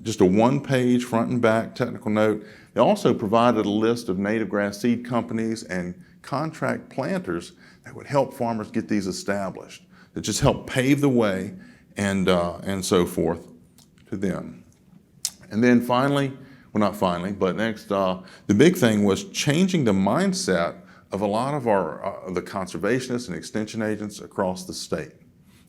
just a one-page front and back technical note. They also provided a list of native grass seed companies and contract planters that would help farmers get these established, that just help pave the way and so forth to them. And then finally, well, not finally, but next, the big thing was changing the mindset of a lot of the conservationists and extension agents across the state.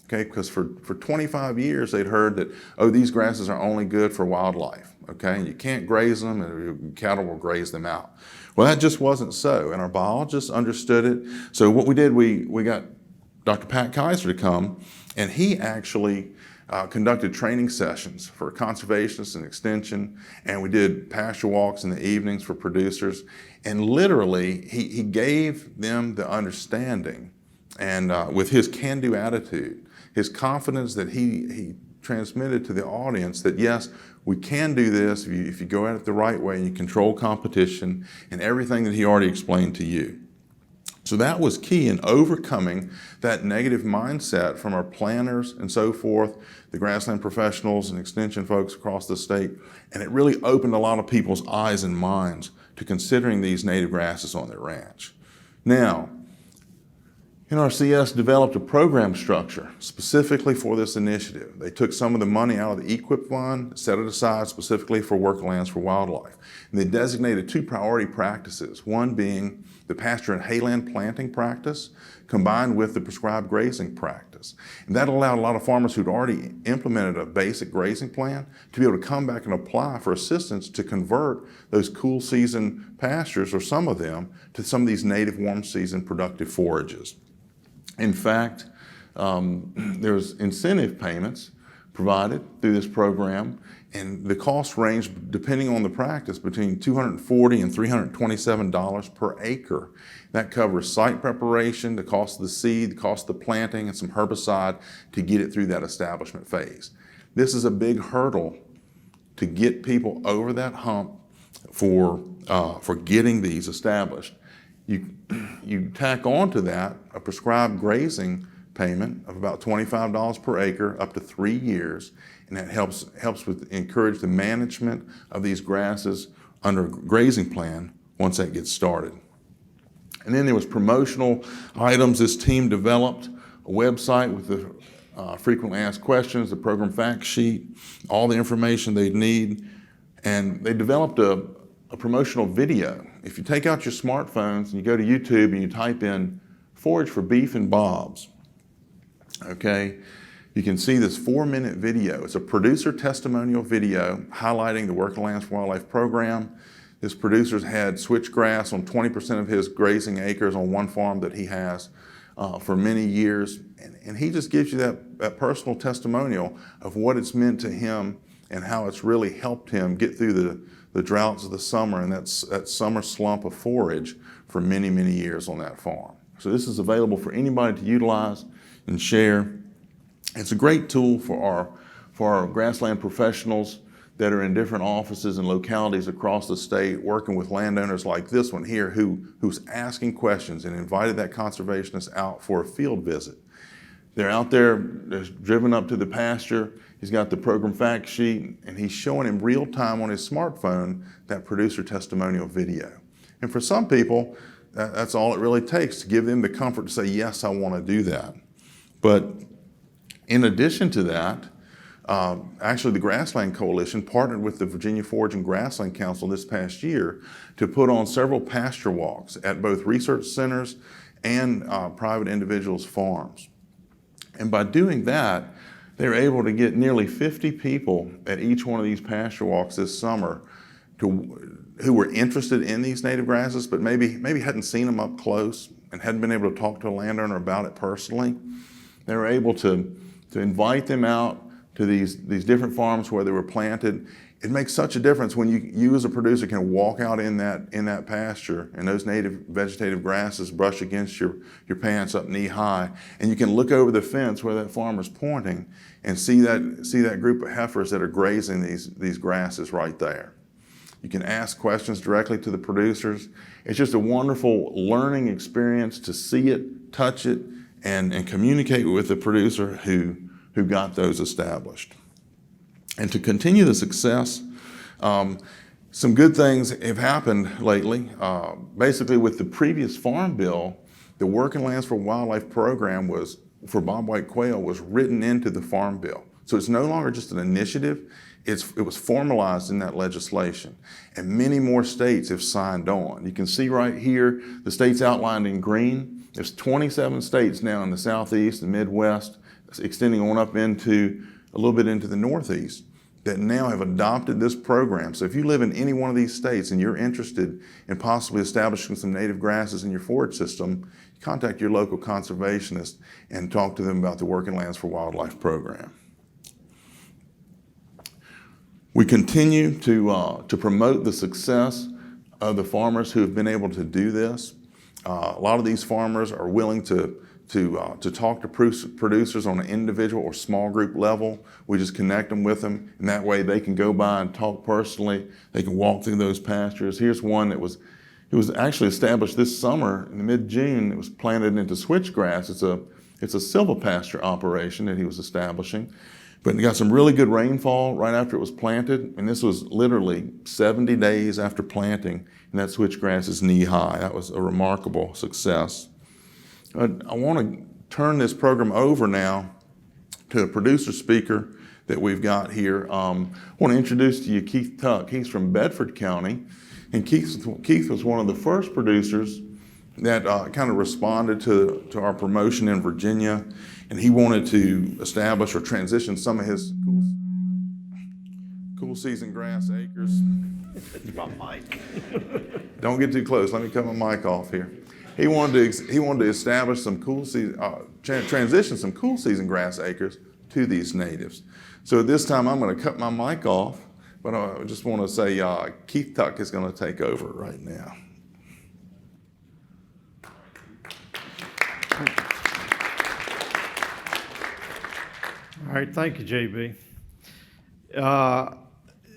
Okay, because for 25 years they'd heard that, oh, these grasses are only good for wildlife. Okay, and you can't graze them, and cattle will graze them out. Well, that just wasn't so, and our biologists understood it. So what we did, we got Dr. Pat Kaiser to come, and he actually conducted training sessions for conservationists and extension, and we did pasture walks in the evenings for producers. And literally, he gave them the understanding, and with his can-do attitude, his confidence that he transmitted to the audience that yes, we can do this if you go at it the right way and you control competition and everything that he already explained to you. So that was key in overcoming that negative mindset from our planners and so forth, the grassland professionals and extension folks across the state. And it really opened a lot of people's eyes and minds to considering these native grasses on their ranch. Now, NRCS developed a program structure specifically for this initiative. They took some of the money out of the EQIP fund, set it aside specifically for working lands for wildlife. And they designated 2 priority practices, one being the pasture and hayland planting practice combined with the prescribed grazing practice. And that allowed a lot of farmers who'd already implemented a basic grazing plan to be able to come back and apply for assistance to convert those cool season pastures, or some of them, to some of these native warm season productive forages. In fact, there's incentive payments provided through this program, and the cost range, depending on the practice, between $240 and $327 per acre. That covers site preparation, the cost of the seed, the cost of the planting, and some herbicide to get it through that establishment phase. This is a big hurdle to get people over that hump for getting these established. You tack on to that a prescribed grazing payment of about $25 per acre up to 3 years, and that helps encourage the management of these grasses under a grazing plan once that gets started. And then there was promotional items. This team developed a website with the frequently asked questions, the program fact sheet, all the information they'd need, and they developed a promotional video. If you take out your smartphones and you go to YouTube and you type in "forage for beef and bobs," okay, you can see this 4-minute video. It's a producer testimonial video highlighting the Working Lands for Wildlife program. This producer's had switchgrass on 20% of his grazing acres on one farm that he has for many years. And he just gives you that personal testimonial of what it's meant to him and how it's really helped him get through the droughts of the summer and that summer slump of forage for many, many years on that farm. So this is available for anybody to utilize and share. It's a great tool for our grassland professionals that are in different offices and localities across the state, working with landowners like this one here who's asking questions and invited that conservationist out for a field visit. They're out there, they're driven up to the pasture. He's got the program fact sheet, and he's showing him real time on his smartphone that producer testimonial video. And for some people, that's all it really takes to give them the comfort to say, yes, I want to do that. But in addition to that, actually the Grassland Coalition partnered with the Virginia Forage and Grassland Council this past year to put on several pasture walks at both research centers and private individuals' farms. And by doing that, they were able to get nearly 50 people at each one of these pasture walks this summer who were interested in these native grasses, but maybe hadn't seen them up close and hadn't been able to talk to a landowner about it personally. They were able to invite them out to these different farms where they were planted. It makes such a difference when you as a producer can walk out in that pasture and those native vegetative grasses brush against your pants up knee high, and you can look over the fence where that farmer's pointing and see that group of heifers that are grazing these grasses right there. You can ask questions directly to the producers. It's just a wonderful learning experience to see it, touch it, and communicate with the producer who got those established. And to continue the success, some good things have happened lately. Basically, with the previous farm bill, the Working Lands for Wildlife program for bobwhite quail was written into the farm bill. So it's no longer just an initiative, it was formalized in that legislation. And many more states have signed on. You can see right here, the states outlined in green. There's 27 states now in the Southeast and Midwest, extending on up into a little bit into the Northeast, that now have adopted this program. So if you live in any one of these states and you're interested in possibly establishing some native grasses in your forage system, contact your local conservationist and talk to them about the Working Lands for Wildlife program. We continue to promote the success of the farmers who have been able to do this. A lot of these farmers are willing to talk to producers on an individual or small group level. We just connect them with them, and that way they can go by and talk personally. They can walk through those pastures. Here's one that was actually established this summer in mid-June. It was planted into switchgrass. It's a silvopasture operation that he was establishing. But it got some really good rainfall right after it was planted, and this was literally 70 days after planting, and that switchgrass is knee-high. That was a remarkable success. I want to turn this program over now to a producer speaker that we've got here. I want to introduce to you Keith Tuck. He's from Bedford County, and Keith was one of the first producers that kind of responded to our promotion in Virginia, and he wanted to establish or transition some of his cool season grass acres. It's my mic. Don't get too close. Let me cut my mic off here. He wanted to establish some transition some cool season grass acres to these natives. So at this time, I'm going to cut my mic off, but I just want to say Keith Tuck is going to take over right now. All right, thank you, JB.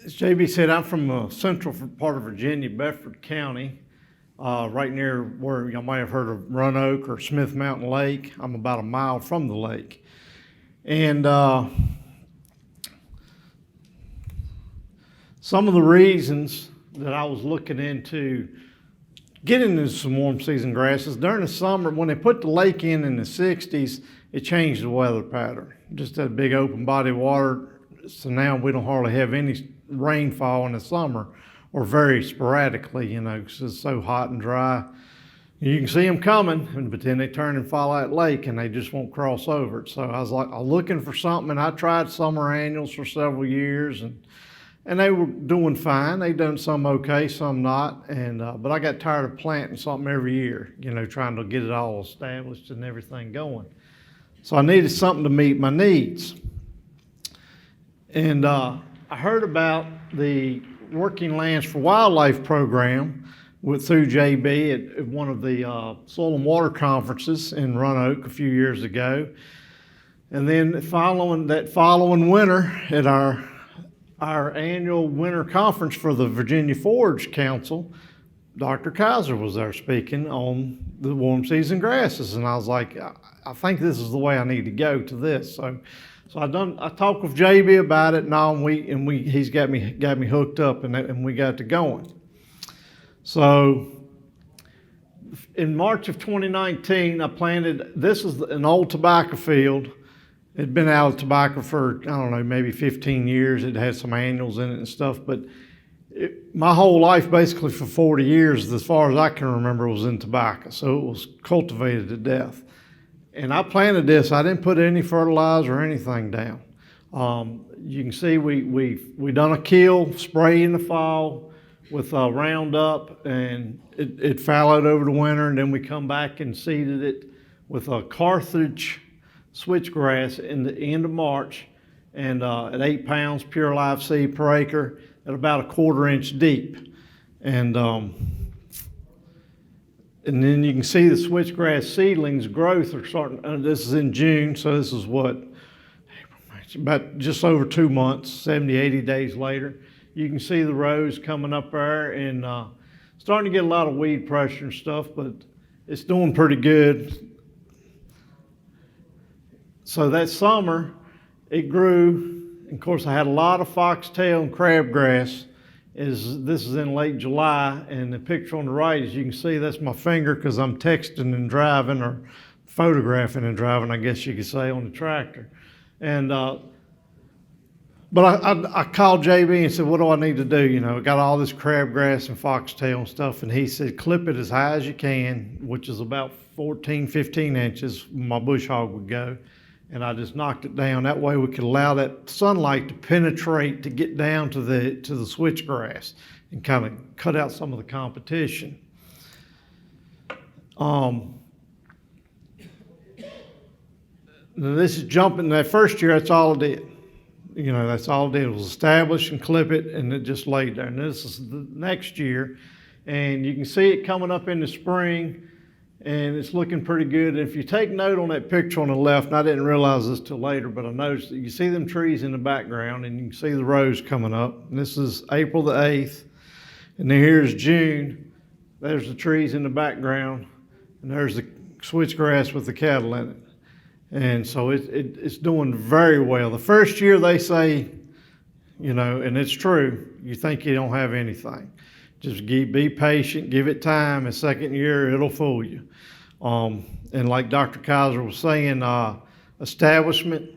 As JB said, I'm from the central part of Virginia, Bedford County, right near where y'all might have heard of Roanoke or Smith Mountain Lake. I'm about a mile from the lake. And some of the reasons that I was looking into getting into some warm season grasses, during the summer, when they put the lake in the 60s, it changed the weather pattern. Just that big open body of water, so now we don't hardly have any rainfall in the summer, or very sporadically, you know, because it's so hot and dry. You can see them coming, but then they turn and follow that lake and they just won't cross over it. So I was looking for something, and I tried summer annuals for several years, and they were doing fine. They done some okay, some not, but I got tired of planting something every year, you know, trying to get it all established and everything going. So I needed something to meet my needs. And I heard about the Working Lands for Wildlife program through JB at one of the Soil and Water conferences in Roanoke a few years ago. And then following winter at our annual winter conference for the Virginia Forage Council, Dr. Kaiser was there speaking on the warm season grasses, and I was like, I think this is the way I need to go to this. So I talked with JB about it, and all, and he's got me hooked up, and we got to going. So in March of 2019, I planted. This is an old tobacco field. It'd been out of tobacco for, I don't know, maybe 15 years. It had some annuals in it and stuff, but my whole life, basically for 40 years, as far as I can remember, was in tobacco. So it was cultivated to death. And I planted this. I didn't put any fertilizer or anything down. You can see we done a kill spray in the fall with Roundup, and it fallowed over the winter, and then we come back and seeded it with a Carthage switchgrass in the end of March, and at 8 pounds pure live seed per acre at about 1/4 inch deep. And then you can see the switchgrass seedlings growth are starting. This is in June, so this is what, about just over 2 months, 70, 80 days later. You can see the rows coming up there, and starting to get a lot of weed pressure and stuff, but it's doing pretty good. So that summer, it grew. Of course, I had a lot of foxtail and crabgrass. This is in late July, and the picture on the right, as you can see, that's my finger because I'm texting and driving, or photographing and driving, I guess you could say, on the tractor. And but I called JB and said, what do I need to do? You know, I got all this crabgrass and foxtail and stuff, and he said, clip it as high as you can, which is about 14, 15 inches, my bush hog would go. and I just knocked it down. That way we could allow that sunlight to penetrate to get down to the switchgrass and kind of cut out some of the competition. Now this is jumping. That first year, that's all it did. You know, that's all it did was establish and clip it, and it just laid there. And this is the next year, and you can see it coming up in the spring, and it's looking pretty good. And if you take note on that picture on the left, and I didn't realize this till later, but I noticed that you see them trees in the background, and you can see the rows coming up. And this is April the 8th, and then here's June. There's the trees in the background, and there's the switchgrass with the cattle in it. And so it's doing very well. The first year they say, you know, and it's true, you think you don't have anything. Just be patient, give it time. The second year, it'll fool you. And like Dr. Kaiser was saying, establishment,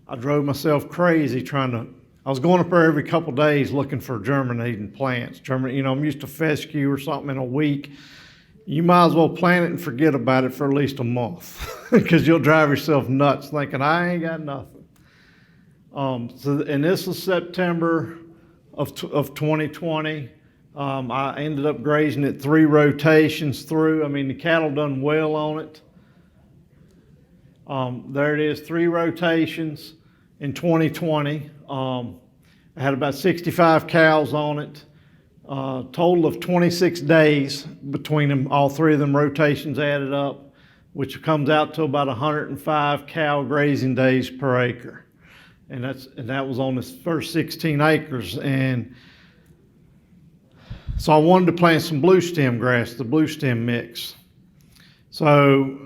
I drove myself crazy I was going up there every couple days looking for germinating plants. You know, I'm used to fescue or something in a week. You might as well plant it and forget about it for at least a month because you'll drive yourself nuts thinking, I ain't got nothing. And this is September of 2020. I ended up grazing it 3 rotations through. I mean, the cattle done well on it. There it is, 3 rotations in 2020. I had about 65 cows on it. Total of 26 days between them, all 3 of them rotations added up, which comes out to about 105 cow grazing days per acre. And that was on this first 16 acres. And so I wanted to plant some blue stem grass, the blue stem mix. So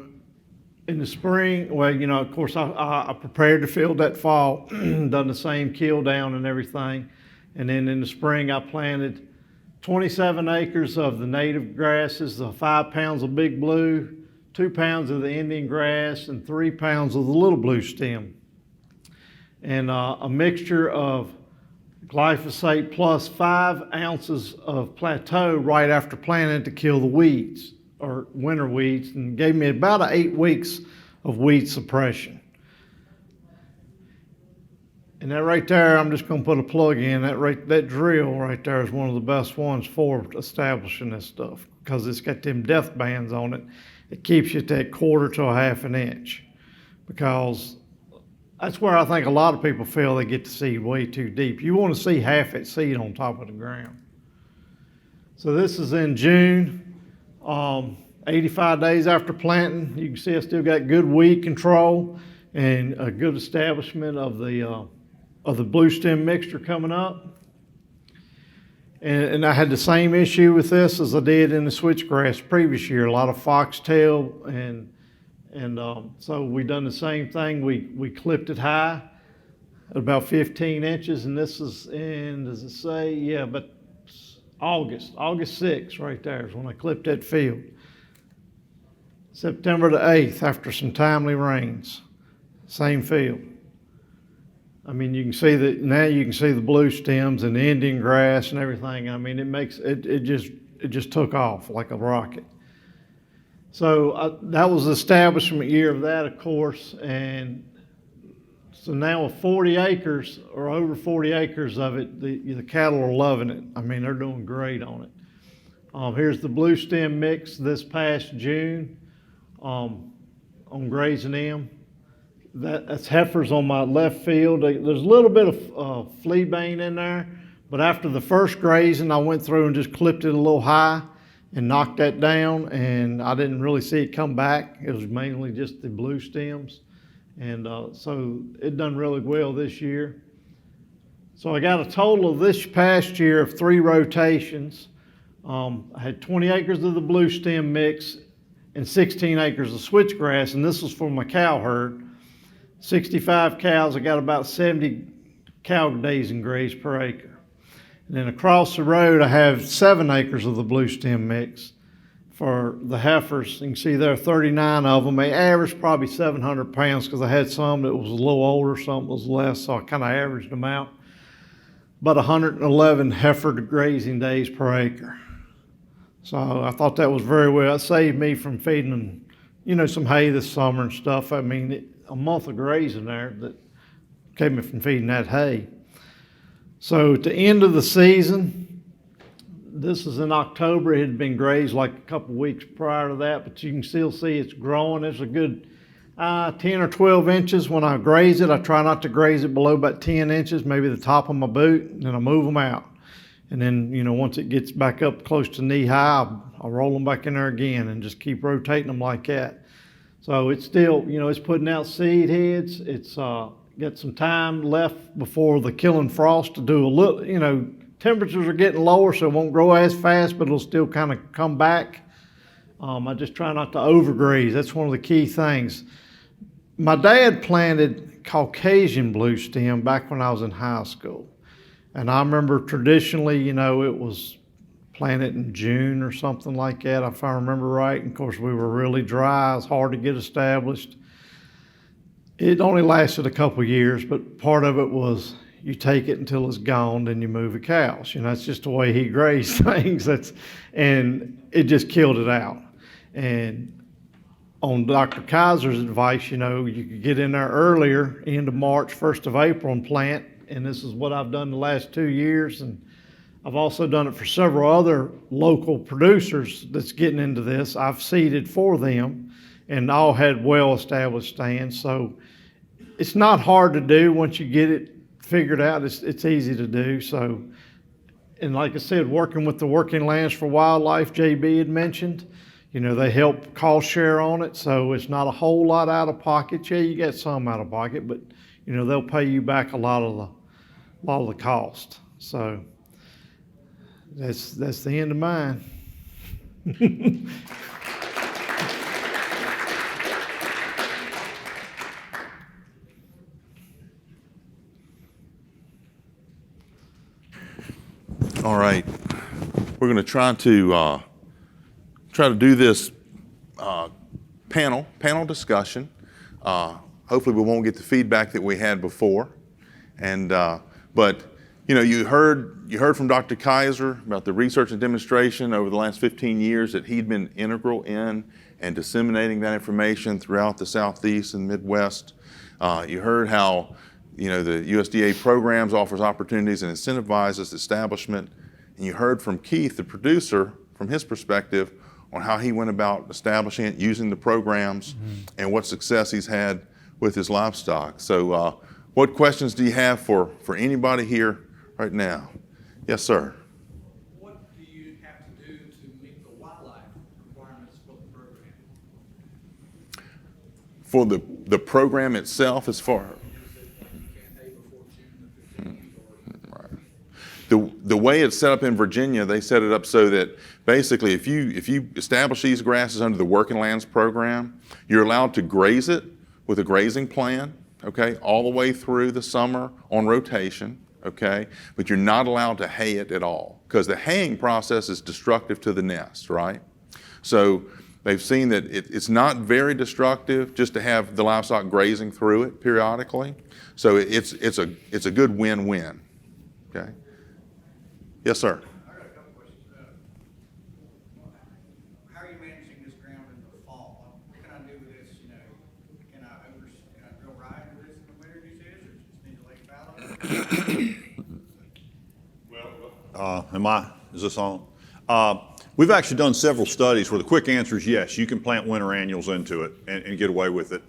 in the spring, well, you know, of course, I prepared the field that fall, done the same kill down and everything. And then in the spring, I planted 27 acres of the native grasses, 5 pounds of big blue, 2 pounds of the Indian grass, and 3 pounds of the little blue stem. And a mixture of glyphosate plus 5 ounces of plateau right after planting to kill the weeds, or winter weeds, and gave me about 8 weeks of weed suppression. And that right there, I'm just going to put a plug in. That drill right there is one of the best ones for establishing this stuff because it's got them death bands on it. It keeps you at that 1/4 to 1/2 inch because that's where I think a lot of people feel they get the seed way too deep. You want to see half that seed on top of the ground. So this is in June, 85 days after planting. You can see I still got good weed control and a good establishment of the blue stem mixture coming up. And I had the same issue with this as I did in the switchgrass previous year, a lot of foxtail, and so we done the same thing. We clipped it high at about 15 inches, and this is in, does it say? Yeah, but August 6th right there is when I clipped that field. September the 8th after some timely rains, same field. I mean, you can see that now. You can see the blue stems and the Indian grass and everything. I mean, it just took off like a rocket. So that was the establishment year of that, of course, and so now with 40 acres or over 40 acres of it, the cattle are loving it. I mean, they're doing great on it. Here's the blue stem mix this past June on grazing them. That's heifers on my left field. There's a little bit of flea bane in there, but after the first grazing, I went through and just clipped it a little high and knocked that down, and I didn't really see it come back. It was mainly just the blue stems, and so it done really well this year. So I got a total of this past year of 3 rotations. I had 20 acres of the blue stem mix and 16 acres of switchgrass, and this was for my cow herd. 65 cows, I got about 70 cow days in graze per acre. And then across the road, I have 7 acres of the blue stem mix for the heifers. You can see there are 39 of them. They averaged probably 700 pounds because I had some that was a little older, some was less, so I kind of averaged them out. About 111 heifer grazing days per acre. So I thought that was very well. It saved me from feeding them, you know, some hay this summer and stuff. I mean, a month of grazing there that kept me from feeding that hay. So at the end of the season, this is in October, it had been grazed like a couple weeks prior to that, but you can still see it's growing. It's a good 10 or 12 inches when I graze it. I try not to graze it below about 10 inches, maybe the top of my boot, and then I move them out. And then, once it gets back up close to knee high, I'll roll them back in there again and just keep rotating them like that. So it's still, it's putting out seed heads. It's got some time left before the killing frost to do a little, temperatures are getting lower, so it won't grow as fast, but it'll still kind of come back. I just try not to overgraze. That's one of the key things. My dad planted Caucasian blue stem back when I was in high school. And I remember traditionally, it was planted in June or something like that, if I remember right. And of course, we were really dry. It was hard to get established. It only lasted a couple years, but part of it was you take it until it's gone, then you move the cows. That's just the way he grazed things. And it just killed it out. And on Dr. Kaiser's advice, you could get in there earlier, end of March, 1st of April, and plant. And this is what I've done the last 2 years. And I've also done it for several other local producers that's getting into this. I've seeded for them and all had well-established stands. So it's not hard to do once you get it figured out. It's easy to do. So, and like I said, working with the Working Lands for Wildlife, JB had mentioned, they help cost share on it. So it's not a whole lot out of pocket. Yeah, you get some out of pocket, but they'll pay you back a lot of the cost. So that's the end of mine. All right, we're going to try to do this panel discussion. Hopefully, we won't get the feedback that we had before, but you heard from Dr. Kaiser about the research and demonstration over the last 15 years that he'd been integral in and disseminating that information throughout the Southeast and Midwest. You heard how the USDA programs offers opportunities and incentivizes establishment. And you heard from Keith, the producer, from his perspective on how he went about establishing it, using the programs, and what success he's had with his livestock. So what questions do you have for anybody here right now? Yes, sir. What do you have to do to meet the wildlife requirements for the program? For the program itself, as far the way it's set up in Virginia, they set it up so that basically if you establish these grasses under the Working Lands program, you're allowed to graze it with a grazing plan, okay, all the way through the summer on rotation, okay, but you're not allowed to hay it at all because the haying process is destructive to the nest, right? So they've seen that it's not very destructive just to have the livestock grazing through it periodically. So it's a good win-win, okay? Yes, sir. I got a couple questions. How are you managing this ground in the fall? What can I do with this? Can I drill right into this in the winter, you said, or just need to lay fallow? Is this on? We've actually done several studies where the quick answer is yes, you can plant winter annuals into it and get away with it.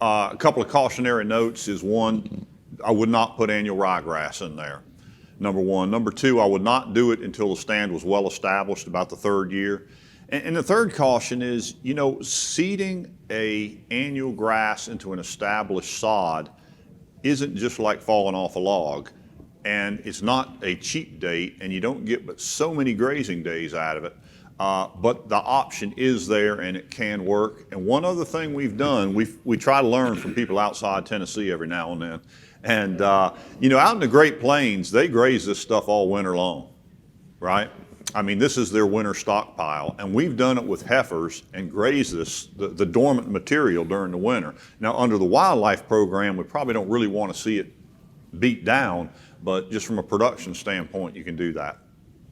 A couple of cautionary notes is one, I would not put annual ryegrass in there. Number one. Number two, I would not do it until the stand was well established, about the third year. And the third caution is, seeding a annual grass into an established sod isn't just like falling off a log. And it's not a cheap date, and you don't get but so many grazing days out of it. But the option is there, and it can work. And one other thing we've done, we try to learn from people outside Tennessee every now and then. And, out in the Great Plains, they graze this stuff all winter long, right? I mean, this is their winter stockpile. And we've done it with heifers and graze the dormant material during the winter. Now, under the wildlife program, we probably don't really want to see it beat down, but just from a production standpoint, you can do that.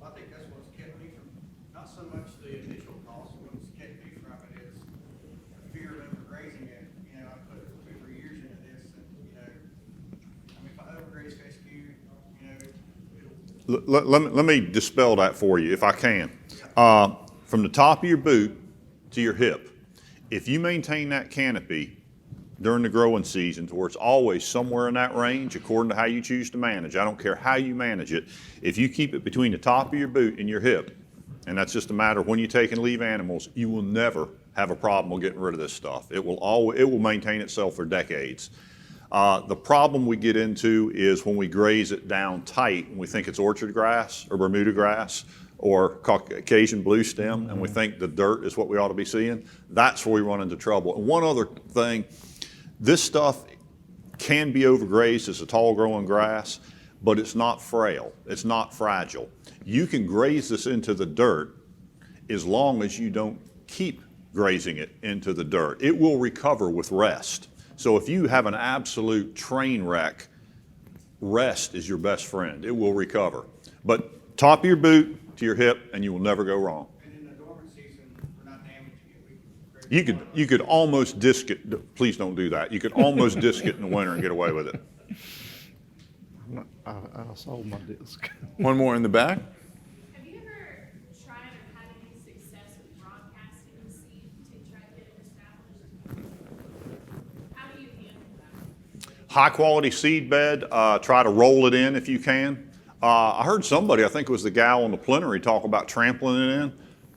I think that's what's kept me from, not so much the initial cost, what's kept me from it is the fear of overgrazing it. I put 2 or 3 years Let me dispel that for you if I can. From the top of your boot to your hip, if you maintain that canopy during the growing season to where it's always somewhere in that range according to how you choose to manage, I don't care how you manage it, if you keep it between the top of your boot and your hip, and that's just a matter of when you take and leave animals, you will never have a problem with getting rid of this stuff. It will maintain itself for decades. The problem we get into is when we graze it down tight and we think it's orchard grass or Bermuda grass or Caucasian blue stem, and we think the dirt is what we ought to be seeing. That's where we run into trouble. And one other thing, this stuff can be overgrazed as a tall growing grass, but it's not frail, it's not fragile. You can graze this into the dirt as long as you don't keep grazing it into the dirt. It will recover with rest. So if you have an absolute train wreck, rest is your best friend. It will recover. But top of your boot to your hip and you will never go wrong. And in the dormant season, we're not damaging it. You could almost disc it, please don't do that. You could almost disc it in the winter and get away with it. I sold my disc. One more in the back. Have you ever tried or had any success with broadcasting the seed to try to get it established? How do you handle that? High quality seed bed, try to roll it in if you can. I heard somebody, I think it was the gal on the plenary, talk about trampling it in.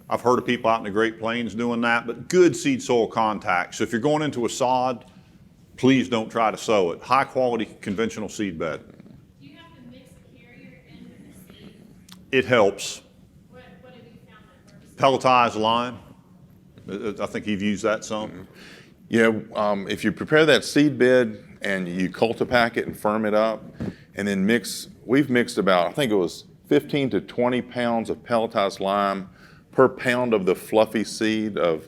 I've heard of people out in the Great Plains doing that, but good seed soil contact. So if you're going into a sod, please don't try to sow it. High quality conventional seed bed. Do you have to mix a carrier in with the seed? It helps. What have you found that works? Pelletized lime. I think you've used that some. Yeah, if you prepare that seed bed and you cultipack it and firm it up, and then we've mixed about, I think it was 15 to 20 pounds of pelletized lime per pound of the fluffy seed of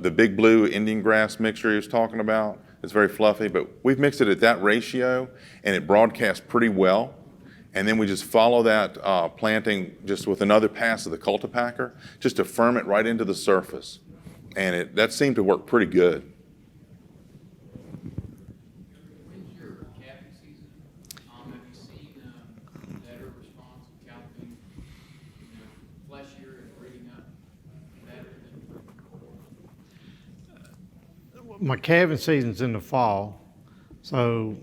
the big blue Indian grass mixture he was talking about. It's very fluffy, but we've mixed it at that ratio and it broadcasts pretty well. And then we just follow that planting just with another pass of the cultipacker just to firm it right into the surface. And that seemed to work pretty good. When's your calving season? Have you seen better response of calving, fleshier and breeding up better than? My calving season's in the fall, so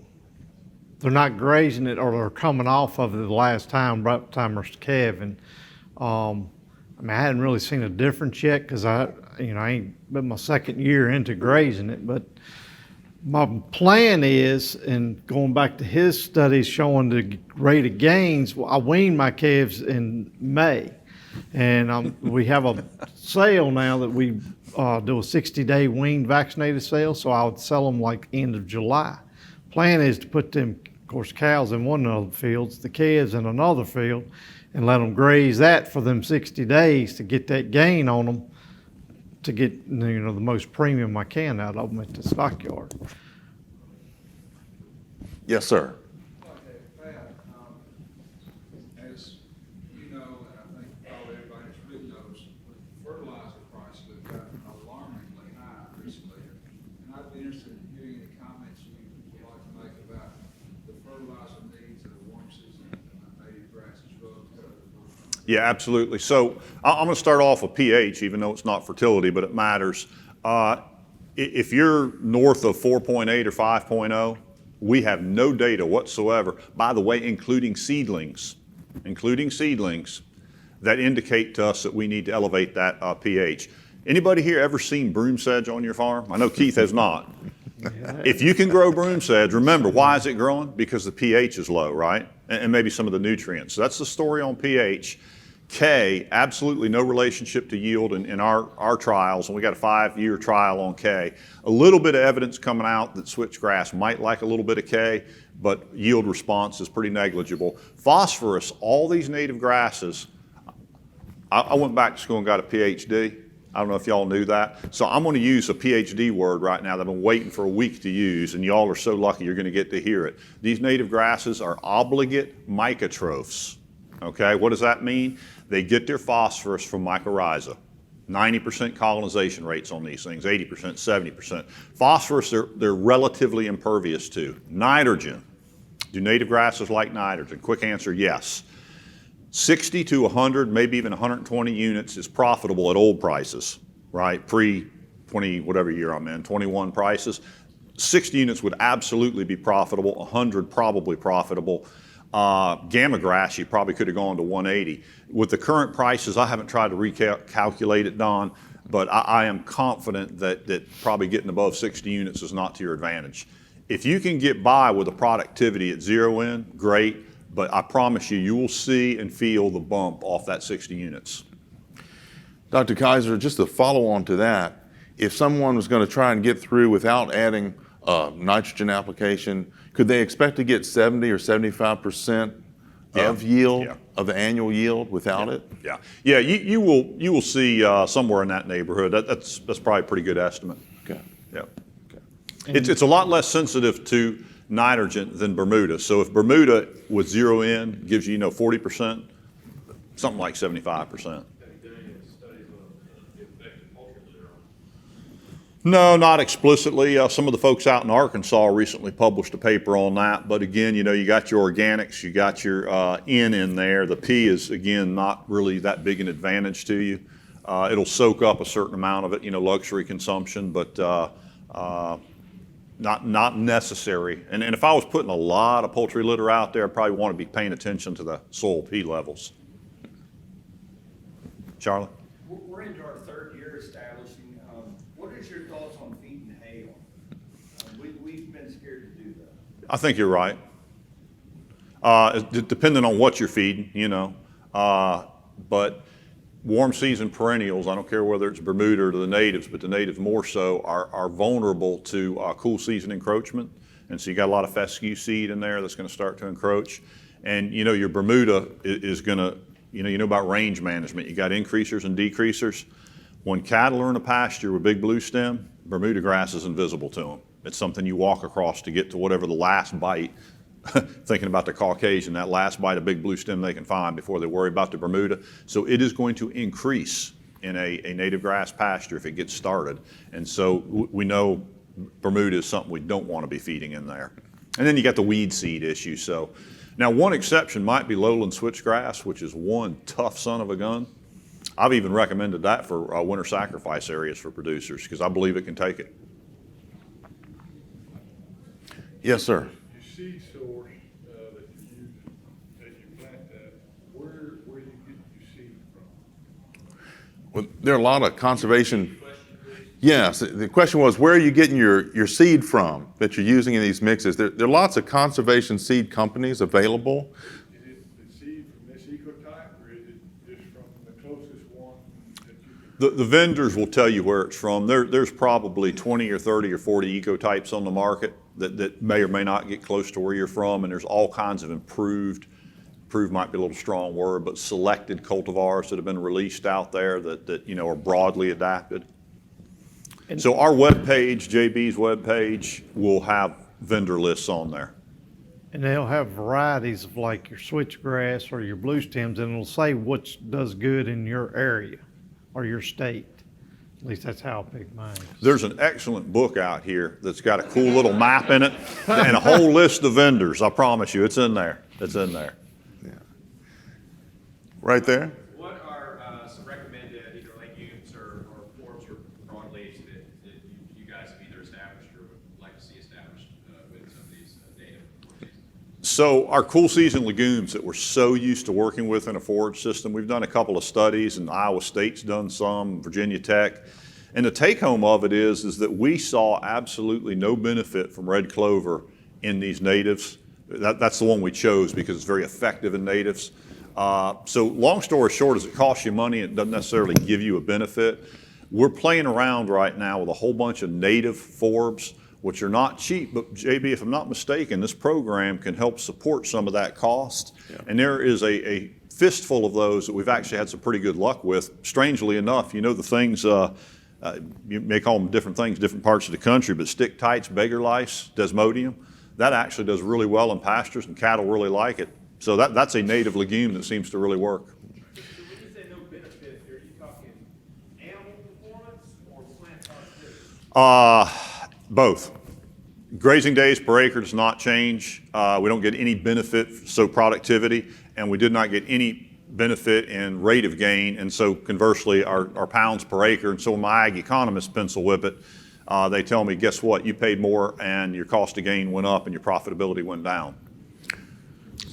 they're not grazing it or they're coming off of it the last time, right time they're calving. I hadn't really seen a difference yet because I ain't been my second year into grazing it, but my plan is, and going back to his studies showing the rate of gains, I wean my calves in May. And we have a sale now that we do a 60-day wean vaccinated sale, so I would sell them like end of July. Plan is to put them, of course, cows in one of the fields, the calves in another field, and let them graze that for them 60 days to get that gain on them, to get the most premium I can out of them at the stockyard. Yes, sir. Okay, Pat, as you know, and I think probably everybody that's really knows, with fertilizer prices have gotten alarmingly high recently. And I'd be interested in hearing any comments you would like to make about the fertilizer needs of the warm season and native grasses relative to the Yeah, absolutely. So I'm going to start off with pH, even though it's not fertility, but it matters. If you're north of 4.8 or 5.0, we have no data whatsoever, by the way, including seedlings, that indicate to us that we need to elevate that pH. Anybody here ever seen broom sedge on your farm? I know Keith has not. If you can grow broom sedge, remember, why is it growing? Because the pH is low, right? And maybe some of the nutrients. So that's the story on pH. K, absolutely no relationship to yield in our trials, and we got a 5-year trial on K. A little bit of evidence coming out that switchgrass might like a little bit of K, but yield response is pretty negligible. Phosphorus, all these native grasses, I went back to school and got a PhD. I don't know if y'all knew that. So I'm going to use a PhD word right now that I've been waiting for a week to use, and y'all are so lucky you're going to get to hear it. These native grasses are obligate mycotrophs. Okay, what does that mean? They get their phosphorus from mycorrhiza. 90% colonization rates on these things, 80%, 70%. Phosphorus, they're relatively impervious to. Nitrogen. Do native grasses like nitrogen? Quick answer, yes. 60 to 100, maybe even 120 units is profitable at old prices, right? Pre-20, whatever year I'm in, 21 prices. 60 units would absolutely be profitable, 100 probably profitable. Gamma grass, you probably could have gone to 180. With the current prices, I haven't tried to recalculate it, Don, but I am confident that probably getting above 60 units is not to your advantage. If you can get by with a productivity at zero in, great, but I promise you, you will see and feel the bump off that 60 units. Dr. Kaiser, just to follow on to that, if someone was going to try and get through without adding nitrogen application, could they expect to get 70 or 75% of yield, of the annual yield without it? Yeah. You will see somewhere in that neighborhood. That's probably a pretty good estimate. Okay. Yeah. It's a lot less sensitive to nitrogen than Bermuda. So if Bermuda with zero in gives you 40%, something like 75%. No, not explicitly. Some of the folks out in Arkansas recently published a paper on that. But again, you got your organics, you got your N in there. The P is, again, not really that big an advantage to you. It'll soak up a certain amount of it, luxury consumption, but not necessary. And if I was putting a lot of poultry litter out there, I'd probably want to be paying attention to the soil P levels. Charlie? We're into our third year establishing. What is your thoughts on feeding hay on? We've been scared to do that. I think you're right. Depending on what you're feeding, but warm season perennials, I don't care whether it's Bermuda or the natives, but the natives more so are vulnerable to cool season encroachment. And so you got a lot of fescue seed in there that's going to start to encroach. And your Bermuda is going to, you know about range management. You got increasers and decreasers. When cattle are in a pasture with big blue stem, Bermuda grass is invisible to them. It's something you walk across to get to whatever the last bite, thinking about the Caucasian, that last bite of big blue stem they can find before they worry about the Bermuda. So it is going to increase in a native grass pasture if it gets started. And so we know Bermuda is something we don't want to be feeding in there. And then you got the weed seed issue. So now one exception might be lowland switchgrass, which is one tough son of a gun. I've even recommended that for winter sacrifice areas for producers because I believe it can take it. Yes, sir. Your seed source that you use as you plant that, where do you get your seed from? Well, there are a lot of conservation. Yes, the question was, where are you getting your seed from that you're using in these mixes? There are lots of conservation seed companies available. Is it the seed from this ecotype, or is it just from the closest one that you can? The vendors will tell you where it's from. There's probably 20 or 30 or 40 ecotypes on the market that may or may not get close to where you're from, and there's all kinds of improved might be a little strong word, but selected cultivars that have been released out there that are broadly adapted. So our webpage, JB's webpage, will have vendor lists on there. And they'll have varieties of like your switchgrass or your blue stems, and it'll say what does good in your area or your state. At least that's how I pick mine. There's an excellent book out here that's got a cool little map in it and a whole list of vendors. I promise you, it's in there. It's in there. Yeah. Right there. What are some recommended either legumes or forbs or broadleaves that you guys have either established or would like to see established with some of these native foraging? So our cool season legumes that we're so used to working with in a forage system, we've done a couple of studies, and Iowa State's done some, Virginia Tech. And the take home of it is that we saw absolutely no benefit from red clover in these natives. That's the one we chose because it's very effective in natives. So long story short is it costs you money and it doesn't necessarily give you a benefit. We're playing around right now with a whole bunch of native forbs, which are not cheap, but JB, if I'm not mistaken, this program can help support some of that cost. Yeah. And there is a fistful of those that we've actually had some pretty good luck with. Strangely enough, the things, you may call them different things, different parts of the country, but stick tights, beggar lice, desmodium, that actually does really well in pastures and cattle really like it. So that's a native legume that seems to really work. So when you say no benefit, are you talking animal performance or plant productivity? Both. Grazing days per acre does not change. We don't get any benefit, so productivity, and we did not get any benefit in rate of gain, and so conversely, our pounds per acre. And so when my ag economists pencil whip it, they tell me, guess what? You paid more, and your cost of gain went up, and your profitability went down.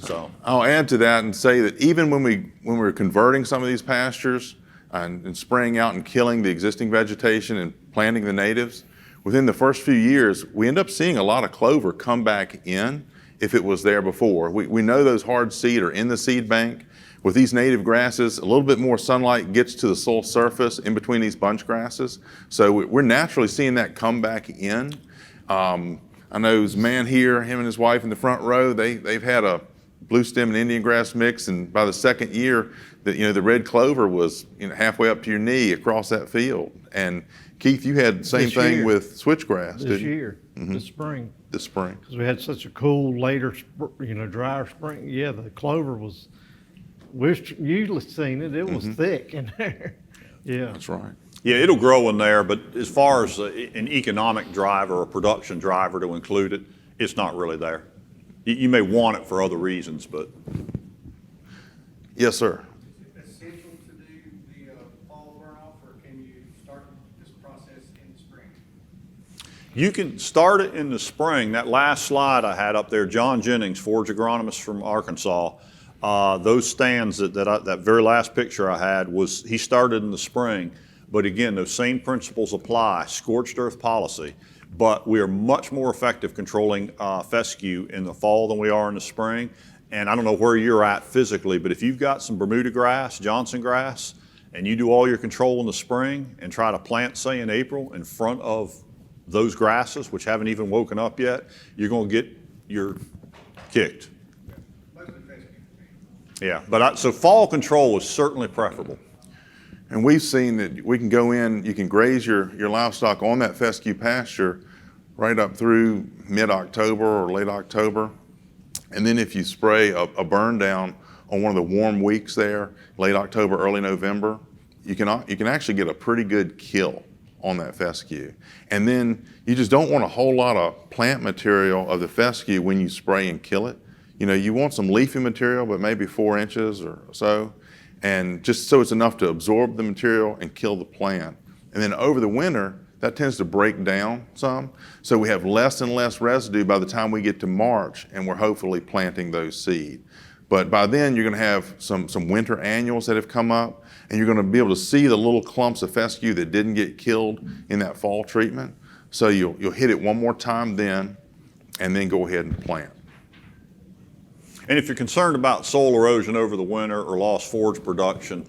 So I'll add to that and say that even when we're converting some of these pastures and spraying out and killing the existing vegetation and planting the natives, within the first few years, we end up seeing a lot of clover come back in if it was there before. We know those hard seed are in the seed bank. With these native grasses, a little bit more sunlight gets to the soil surface in between these bunch grasses. So we're naturally seeing that come back in. I know this man here, him and his wife in the front row, they've had a blue stem and Indian grass mix, and by the second year, the red clover was halfway up to your knee across that field. And Keith, you had the same This thing year. with switchgrass, This didn't you? year, this spring, This spring. because we had such a cool, later, drier spring. Yeah, the clover was, we've usually seen it, it was thick in there. Yeah. That's right. yeah, it'll grow in there, but as far as an economic driver or a production driver to include it, it's not really there. You may want it for other reasons, but Yes, sir. Is it essential to do the fall runoff, or can you start this process in the spring? you can start it in the spring. That last slide I had up there, John Jennings, forage agronomist from Arkansas, those stands that very last picture I had he started in the spring. But again, those same principles apply, scorched earth policy. But we are much more effective controlling fescue in the fall than we are in the spring. And I don't know where you're at physically, but if you've got some Bermuda grass, Johnson grass, and you do all your control in the spring and try to plant, say, in April in front of those grasses, which haven't even woken up yet, you're going to get your kicked. Mostly fescue. Yeah, but so fall control is certainly preferable. And we've seen that we can go in, you can graze your livestock on that fescue pasture right up through mid-October or late October. And then if you spray a burn down on one of the warm weeks there, late October, early November, you can actually get a pretty good kill on that fescue. And then you just don't want a whole lot of plant material of the fescue when you spray and kill it. You want some leafy material, but maybe 4 inches or so, and just so it's enough to absorb the material and kill the plant. And then over the winter, that tends to break down some. So we have less and less residue by the time we get to March, and we're hopefully planting those seed. But by then, you're going to have some winter annuals that have come up, and you're going to be able to see the little clumps of fescue that didn't get killed in that fall treatment. So you'll hit it one more time then, and then go ahead and plant. And if you're concerned about soil erosion over the winter or lost forage production,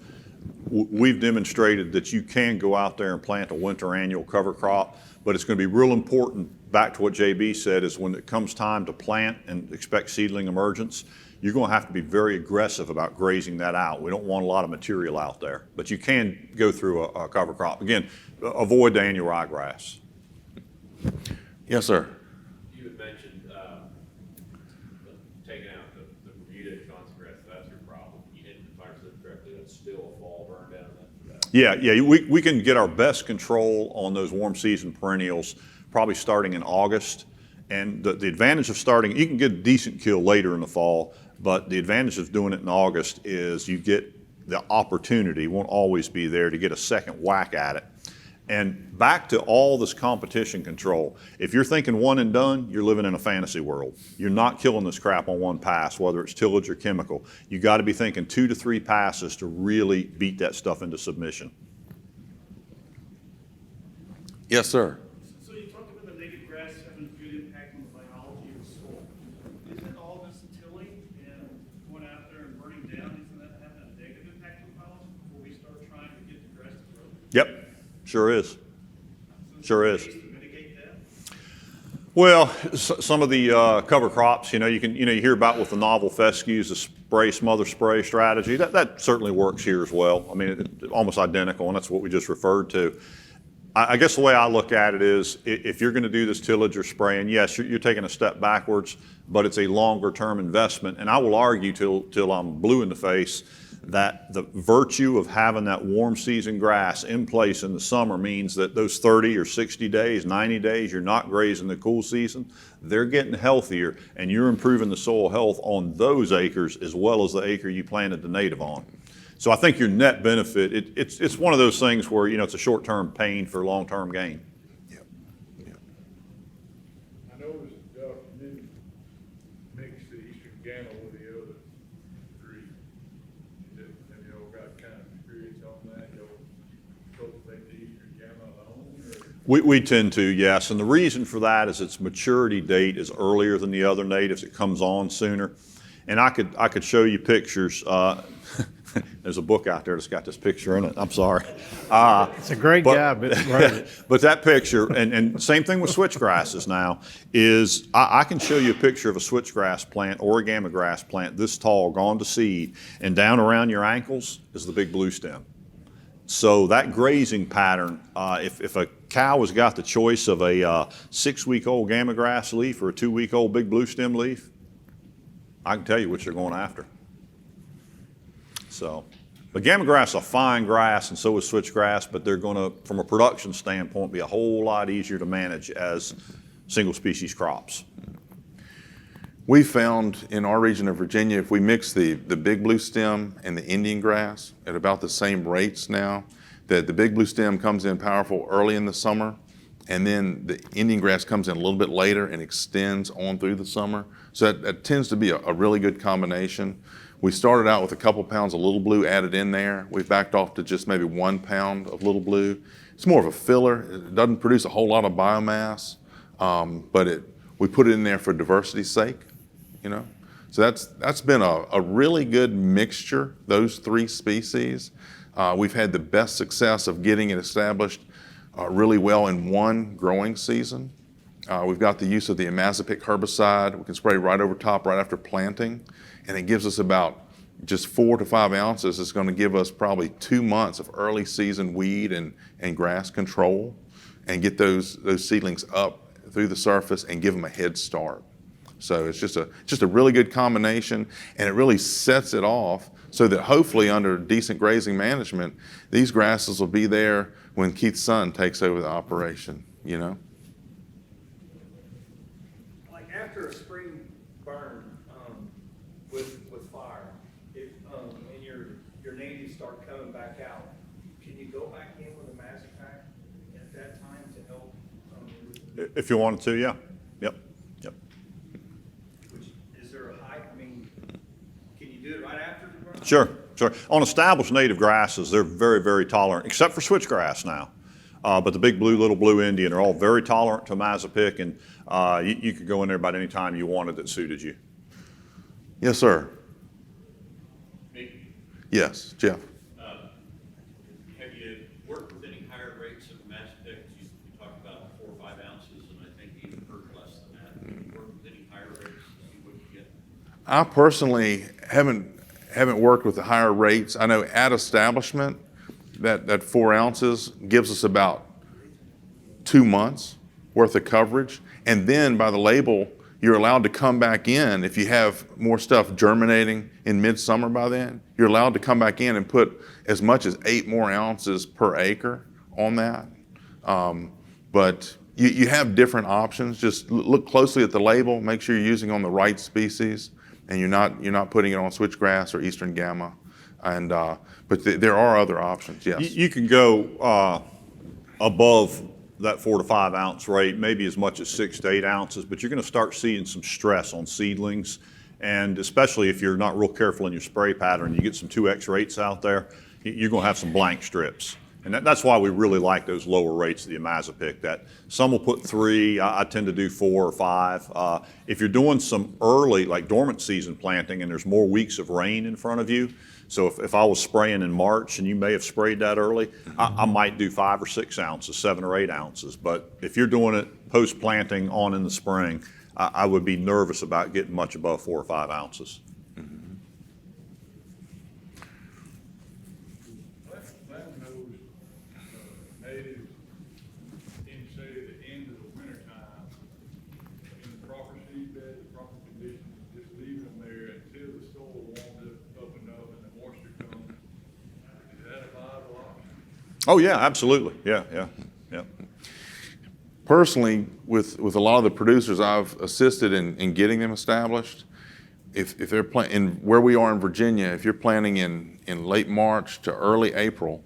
we've demonstrated that you can go out there and plant a winter annual cover crop, but it's going to be real important, back to what JB said, is when it comes time to plant and expect seedling emergence, you're going to have to be very aggressive about grazing that out. We don't want a lot of material out there, but you can go through a cover crop. Again, avoid the annual ryegrass. Yes, sir. You had mentioned taking out the Bermuda Johnson grass, that's your problem. You didn't, if I understood correctly, that's still a fall burn down. Yeah, we can get our best control on those warm season perennials probably starting in August. And the advantage of starting, you can get a decent kill later in the fall, but the advantage of doing it in August is you get the opportunity, won't always be there, to get a second whack at it. And back to all this competition control. If you're thinking one and done, you're living in a fantasy world. You're not killing this crap on one pass, whether it's tillage or chemical. You got to be thinking 2 to 3 passes to really beat that stuff into submission. Yes, sir. So you talked about the native grass having a good impact on the biology of the soil. Isn't all this tilling and going out there and burning down, isn't that having a negative impact on the biology before we start trying to get the grass to grow? Yep, sure is. Sure is. To mitigate that? Well, some of the cover crops, you hear about with the novel fescues, the spray, smother, spray strategy. That certainly works here as well. I mean, it's almost identical, and that's what we just referred to. I guess the way I look at it is, if you're going to do this tillage or spraying, yes, you're taking a step backwards, but it's a longer term investment. And I will argue till I'm blue in the face that the virtue of having that warm season grass in place in the summer means that those 30 or 60 days, 90 days, you're not grazing the cool season, they're getting healthier and you're improving the soil health on those acres as well as the acre you planted the native on. So I think your net benefit, it's one of those things where, you know, it's a short-term pain for long-term gain. I noticed Duff didn't mix the Eastern Gamma with the other three. Have y'all got kind of experience on that? Y'all cultivate the Eastern Gamma alone, or? We tend to, yes, and the reason for that is its maturity date is earlier than the other natives. It comes on sooner, and I could show you pictures. There's a book out there that's got this picture in it. I'm sorry. It's a great guy, but wrote it. But that picture, and same thing with switchgrasses now, is I can show you a picture of a switchgrass plant or a gamma grass plant this tall, gone to seed, and down around your ankles is the big blue stem. So that grazing pattern, if a cow has got the choice of a 6-week-old gamma grass leaf or a 2-week-old big blue stem leaf, I can tell you which they're going after. So, but gamma grass is a fine grass, and so is switchgrass, but they're going to, from a production standpoint, be a whole lot easier to manage as single species crops. We found in our region of Virginia, if we mix the big blue stem and the Indian grass at about the same rates now, that the big blue stem comes in powerful early in the summer, and then the Indian grass comes in a little bit later and extends on through the summer. So that tends to be a really good combination. We started out with a couple pounds of little blue added in there. We've backed off to just maybe 1 pound of little blue. It's more of a filler. It doesn't produce a whole lot of biomass, but we put it in there for diversity's sake, you know. So that's been a really good mixture, those 3 species. We've had the best success of getting it established really well in 1 growing season. We've got the use of the imazapic herbicide. We can spray right over top right after planting, and it gives us about just 4 to 5 ounces. It's going to give us probably 2 months of early season weed and grass control, and get those seedlings up through the surface and give them a head start. So it's just a really good combination, and it really sets it off so that hopefully under decent grazing management, these grasses will be there when Keith's son takes over the operation, you know. Like after a spring burn, with fire, if, and your natives start coming back out, can you go back in with a Mazapac at that time to help? If you wanted to, yeah. Yep. Which, is there a high, I mean, can you do it right after the burn? Sure. On established native grasses, they're very, very tolerant, except for switchgrass now. But the big blue, little blue Indian are all very tolerant to Mazapic, and you could go in there about any time you wanted that suited you. Yes, sir. Me? Yes, Jeff. Have you worked with any higher rates of Mazapic? You talked about 4 or 5 ounces, and I think even heard less than that. Have you worked with any higher rates to see what you get? I personally haven't worked with the higher rates. I know at establishment that 4 ounces gives us about 2 months worth of coverage, and then by the label you're allowed to come back in if you have more stuff germinating in midsummer. By then you're allowed to come back in and put as much as 8 more ounces per acre on that. But you have different options. Just look closely at the label, make sure you're using on the right species, and you're not putting it on switchgrass or Eastern Gamma. And but there are other options. Yes, You can go above that 4 to 5 ounce rate, maybe as much as 6 to 8 ounces, but you're going to start seeing some stress on seedlings, and especially if you're not real careful in your spray pattern, you get some 2X rates out there, you're going to have some blank strips. And that's why we really like those lower rates of the Mazapic. That some will put 3, I tend to do 4 or 5. If you're doing some early, like dormant season planting, and there's more weeks of rain in front of you, so if I was spraying in March and you may have sprayed that early, I might do 5 or 6 ounces, 7 or 8 ounces. But if you're doing it post-planting on in the spring, I would be nervous about getting much above 4 or 5 ounces. Natives in, say, the end of the winter time, in the proper seed bed, the proper conditions, just leave them there until the soil warms up enough and the moisture comes Oh, yeah, absolutely. Yeah, yeah, yeah. Personally, with a lot of the producers I've assisted in getting them established, if they're in where we are in Virginia, if you're planting in late March to early April,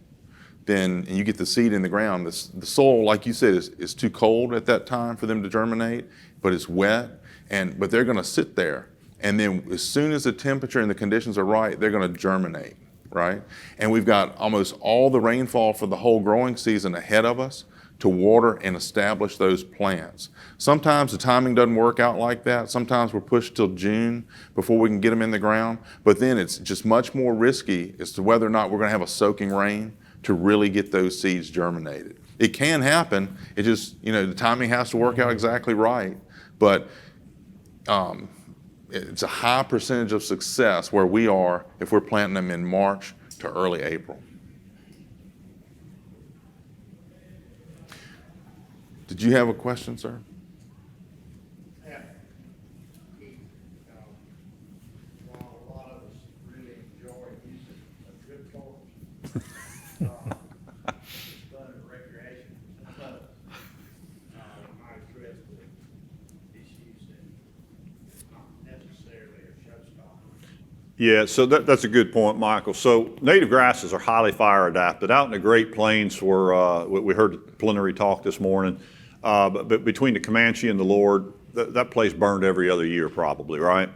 then and you get the seed in the ground, the soil, like you said, is too cold at that time for them to germinate, but it's wet, but they're going to sit there, and then as soon as the temperature and the conditions are right, they're going to germinate, right? And we've got almost all the rainfall for the whole growing season ahead of us to water and establish those plants. Sometimes the timing doesn't work out like that. Sometimes we're pushed till June before we can get them in the ground, but then it's just much more risky as to whether or not we're going to have a soaking rain to really get those seeds germinated. It can happen. It just, the timing has to work out exactly right, but it's a high percentage of success where we are if we're planting them in March to early April. Did you have a question, sir? Yeah. While a lot of us really enjoy using a drip torch, fun and recreation, but might address the issues and not necessarily a showstopper. Yeah, so that's a good point, Michael. So native grasses are highly fire adapted. Out in the Great Plains where we heard plenary talk this morning, but between the Comanche and the Lord, that place burned every other year probably, right?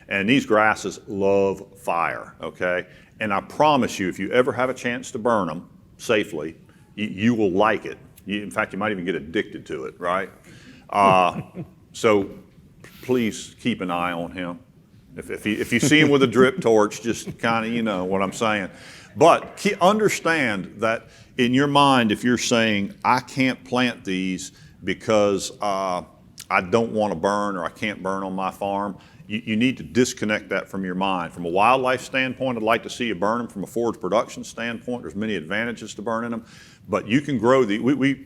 And these grasses love fire, okay? And I promise you, if you ever have a chance to burn them safely, you will like it. In fact, you might even get addicted to it, right? So please keep an eye on him. If you see him with a drip torch, just kind of, you know what I'm saying. But understand that in your mind, if you're saying, I can't plant these because I don't want to burn or I can't burn on my farm, you need to disconnect that from your mind. From a wildlife standpoint, I'd like to see you burn them. From a forage production standpoint, there's many advantages to burning them. But you can grow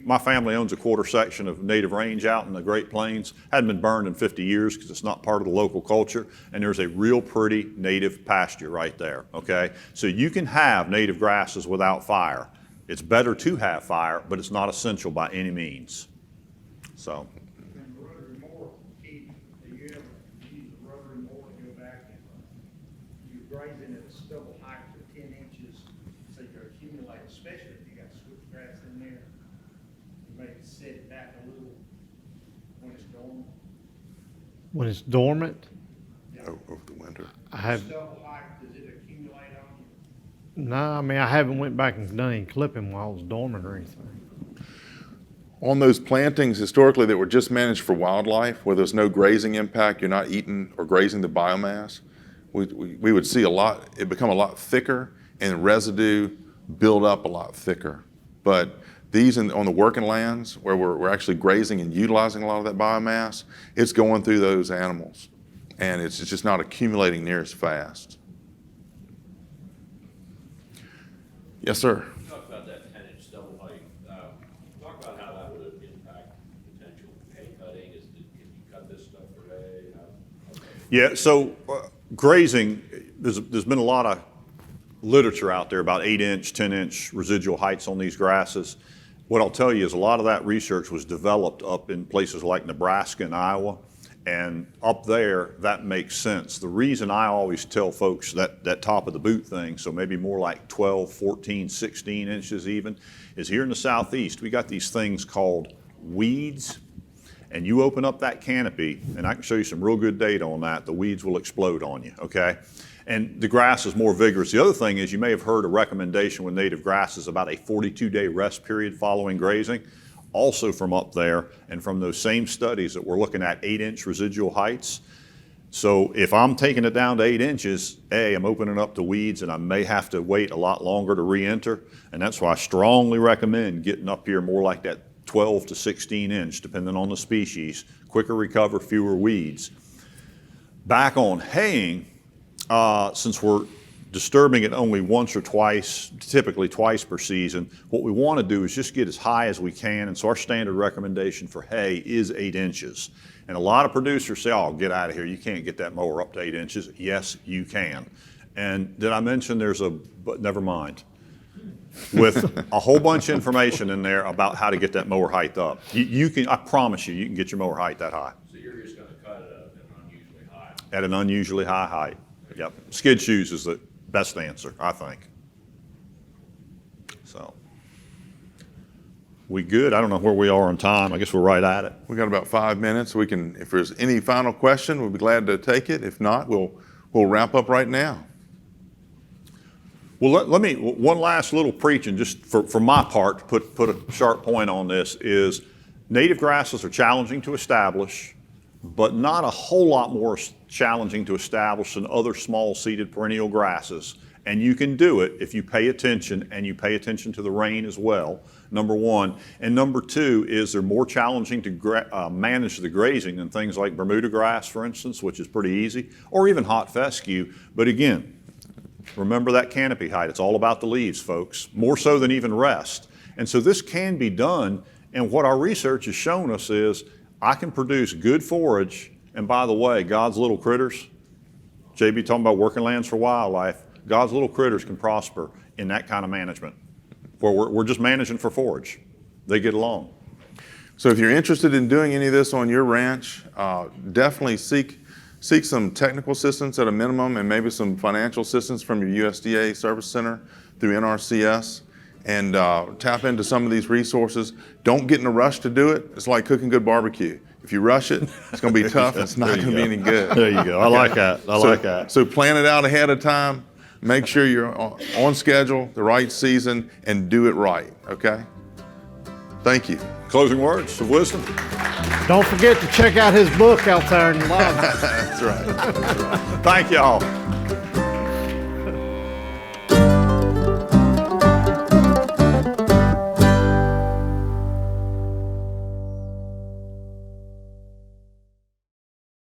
my family owns a quarter section of native range out in the Great Plains. Hadn't been burned in 50 years because it's not part of the local culture. And there's a real pretty native pasture right there, okay? So you can have native grasses without fire. It's better to have fire, but it's not essential by any means. So. And the rotary mower, Keith, do you ever use the rotary mower to go back and you're grazing at a stubble height of 10 inches, so you accumulate, especially if you got switchgrass in there, you maybe set it back a little when it's dormant. When it's dormant, Over the winter. I have, Stubble height, does it accumulate on you? no, I mean, I haven't went back and done any clipping while it was dormant or anything. On those plantings historically that were just managed for wildlife, where there's no grazing impact, you're not eating or grazing the biomass, we would see it become a lot thicker and residue build up a lot thicker. But these on the working lands where we're actually grazing and utilizing a lot of that biomass, it's going through those animals and it's just not accumulating near as fast. Yes, sir. Talk about that 10-inch stubble height. Talk about how that would impact potential hay cutting. Can you cut this stuff for hay? Yeah, so grazing, there's been a lot of literature out there about 8-inch, 10-inch residual heights on these grasses. What I'll tell you is a lot of that research was developed up in places like Nebraska and Iowa, and up there, that makes sense. The reason I always tell folks that top of the boot thing, so maybe more like 12, 14, 16 inches even, is here in the Southeast, we got these things called weeds, and you open up that canopy, and I can show you some real good data on that, the weeds will explode on you, okay? And the grass is more vigorous. The other thing is you may have heard a recommendation with native grasses about a 42-day rest period following grazing, also from up there and from those same studies that we're looking at 8-inch residual heights. So if I'm taking it down to 8 inches, I'm opening up to weeds and I may have to wait a lot longer to re-enter. And that's why I strongly recommend getting up here more like that 12 to 16 inch, depending on the species. Quicker recover, fewer weeds. Back on haying, since we're disturbing it only once or twice, typically twice per season, what we want to do is just get as high as we can. And so our standard recommendation for hay is 8 inches. And a lot of producers say, oh, get out of here. You can't get that mower up to 8 inches. Yes, you can. And did I mention but never mind. with a whole bunch of information in there about how to get that mower height up. You can, I promise you, you can get your mower height that high. So you're just gonna cut it at an unusually high. At an unusually high height. Yep. Skid shoes is the best answer, I think. So, we good? I don't know where we are on time. I guess we're right at it. We got about 5 minutes. We can, if there's any final question, we'll be glad to take it. If not, we'll wrap up right now. Well, let me, one last little preaching, just for my part, to put a sharp point on this, is native grasses are challenging to establish, but not a whole lot more challenging to establish than other small seeded perennial grasses. And you can do it if you pay attention, and you pay attention to the rain as well, number one. And number two is they're more challenging to manage the grazing than things like Bermuda grass, for instance, which is pretty easy, or even hot fescue. But again, remember that canopy height. It's all about the leaves, folks, more so than even rest. And so this can be done, and what our research has shown us is I can produce good forage, and by the way, God's little critters, JB talking about working lands for wildlife, God's little critters can prosper in that kind of management, where we're just managing for forage. They get along. So if you're interested in doing any of this on your ranch, definitely seek some technical assistance at a minimum, and maybe some financial assistance from your USDA Service Center through NRCS, and tap into some of these resources. Don't get in a rush to do it. It's like cooking good barbecue. If you rush it, it's going to be tough, and it's not going to be any good. There you go. I like that. I like that. So plan it out ahead of time. Make sure you're on schedule, the right season, and do it right, okay? Thank you. Closing words of wisdom? Don't forget to check out his book out there in the lobby. That's right. Thank y'all.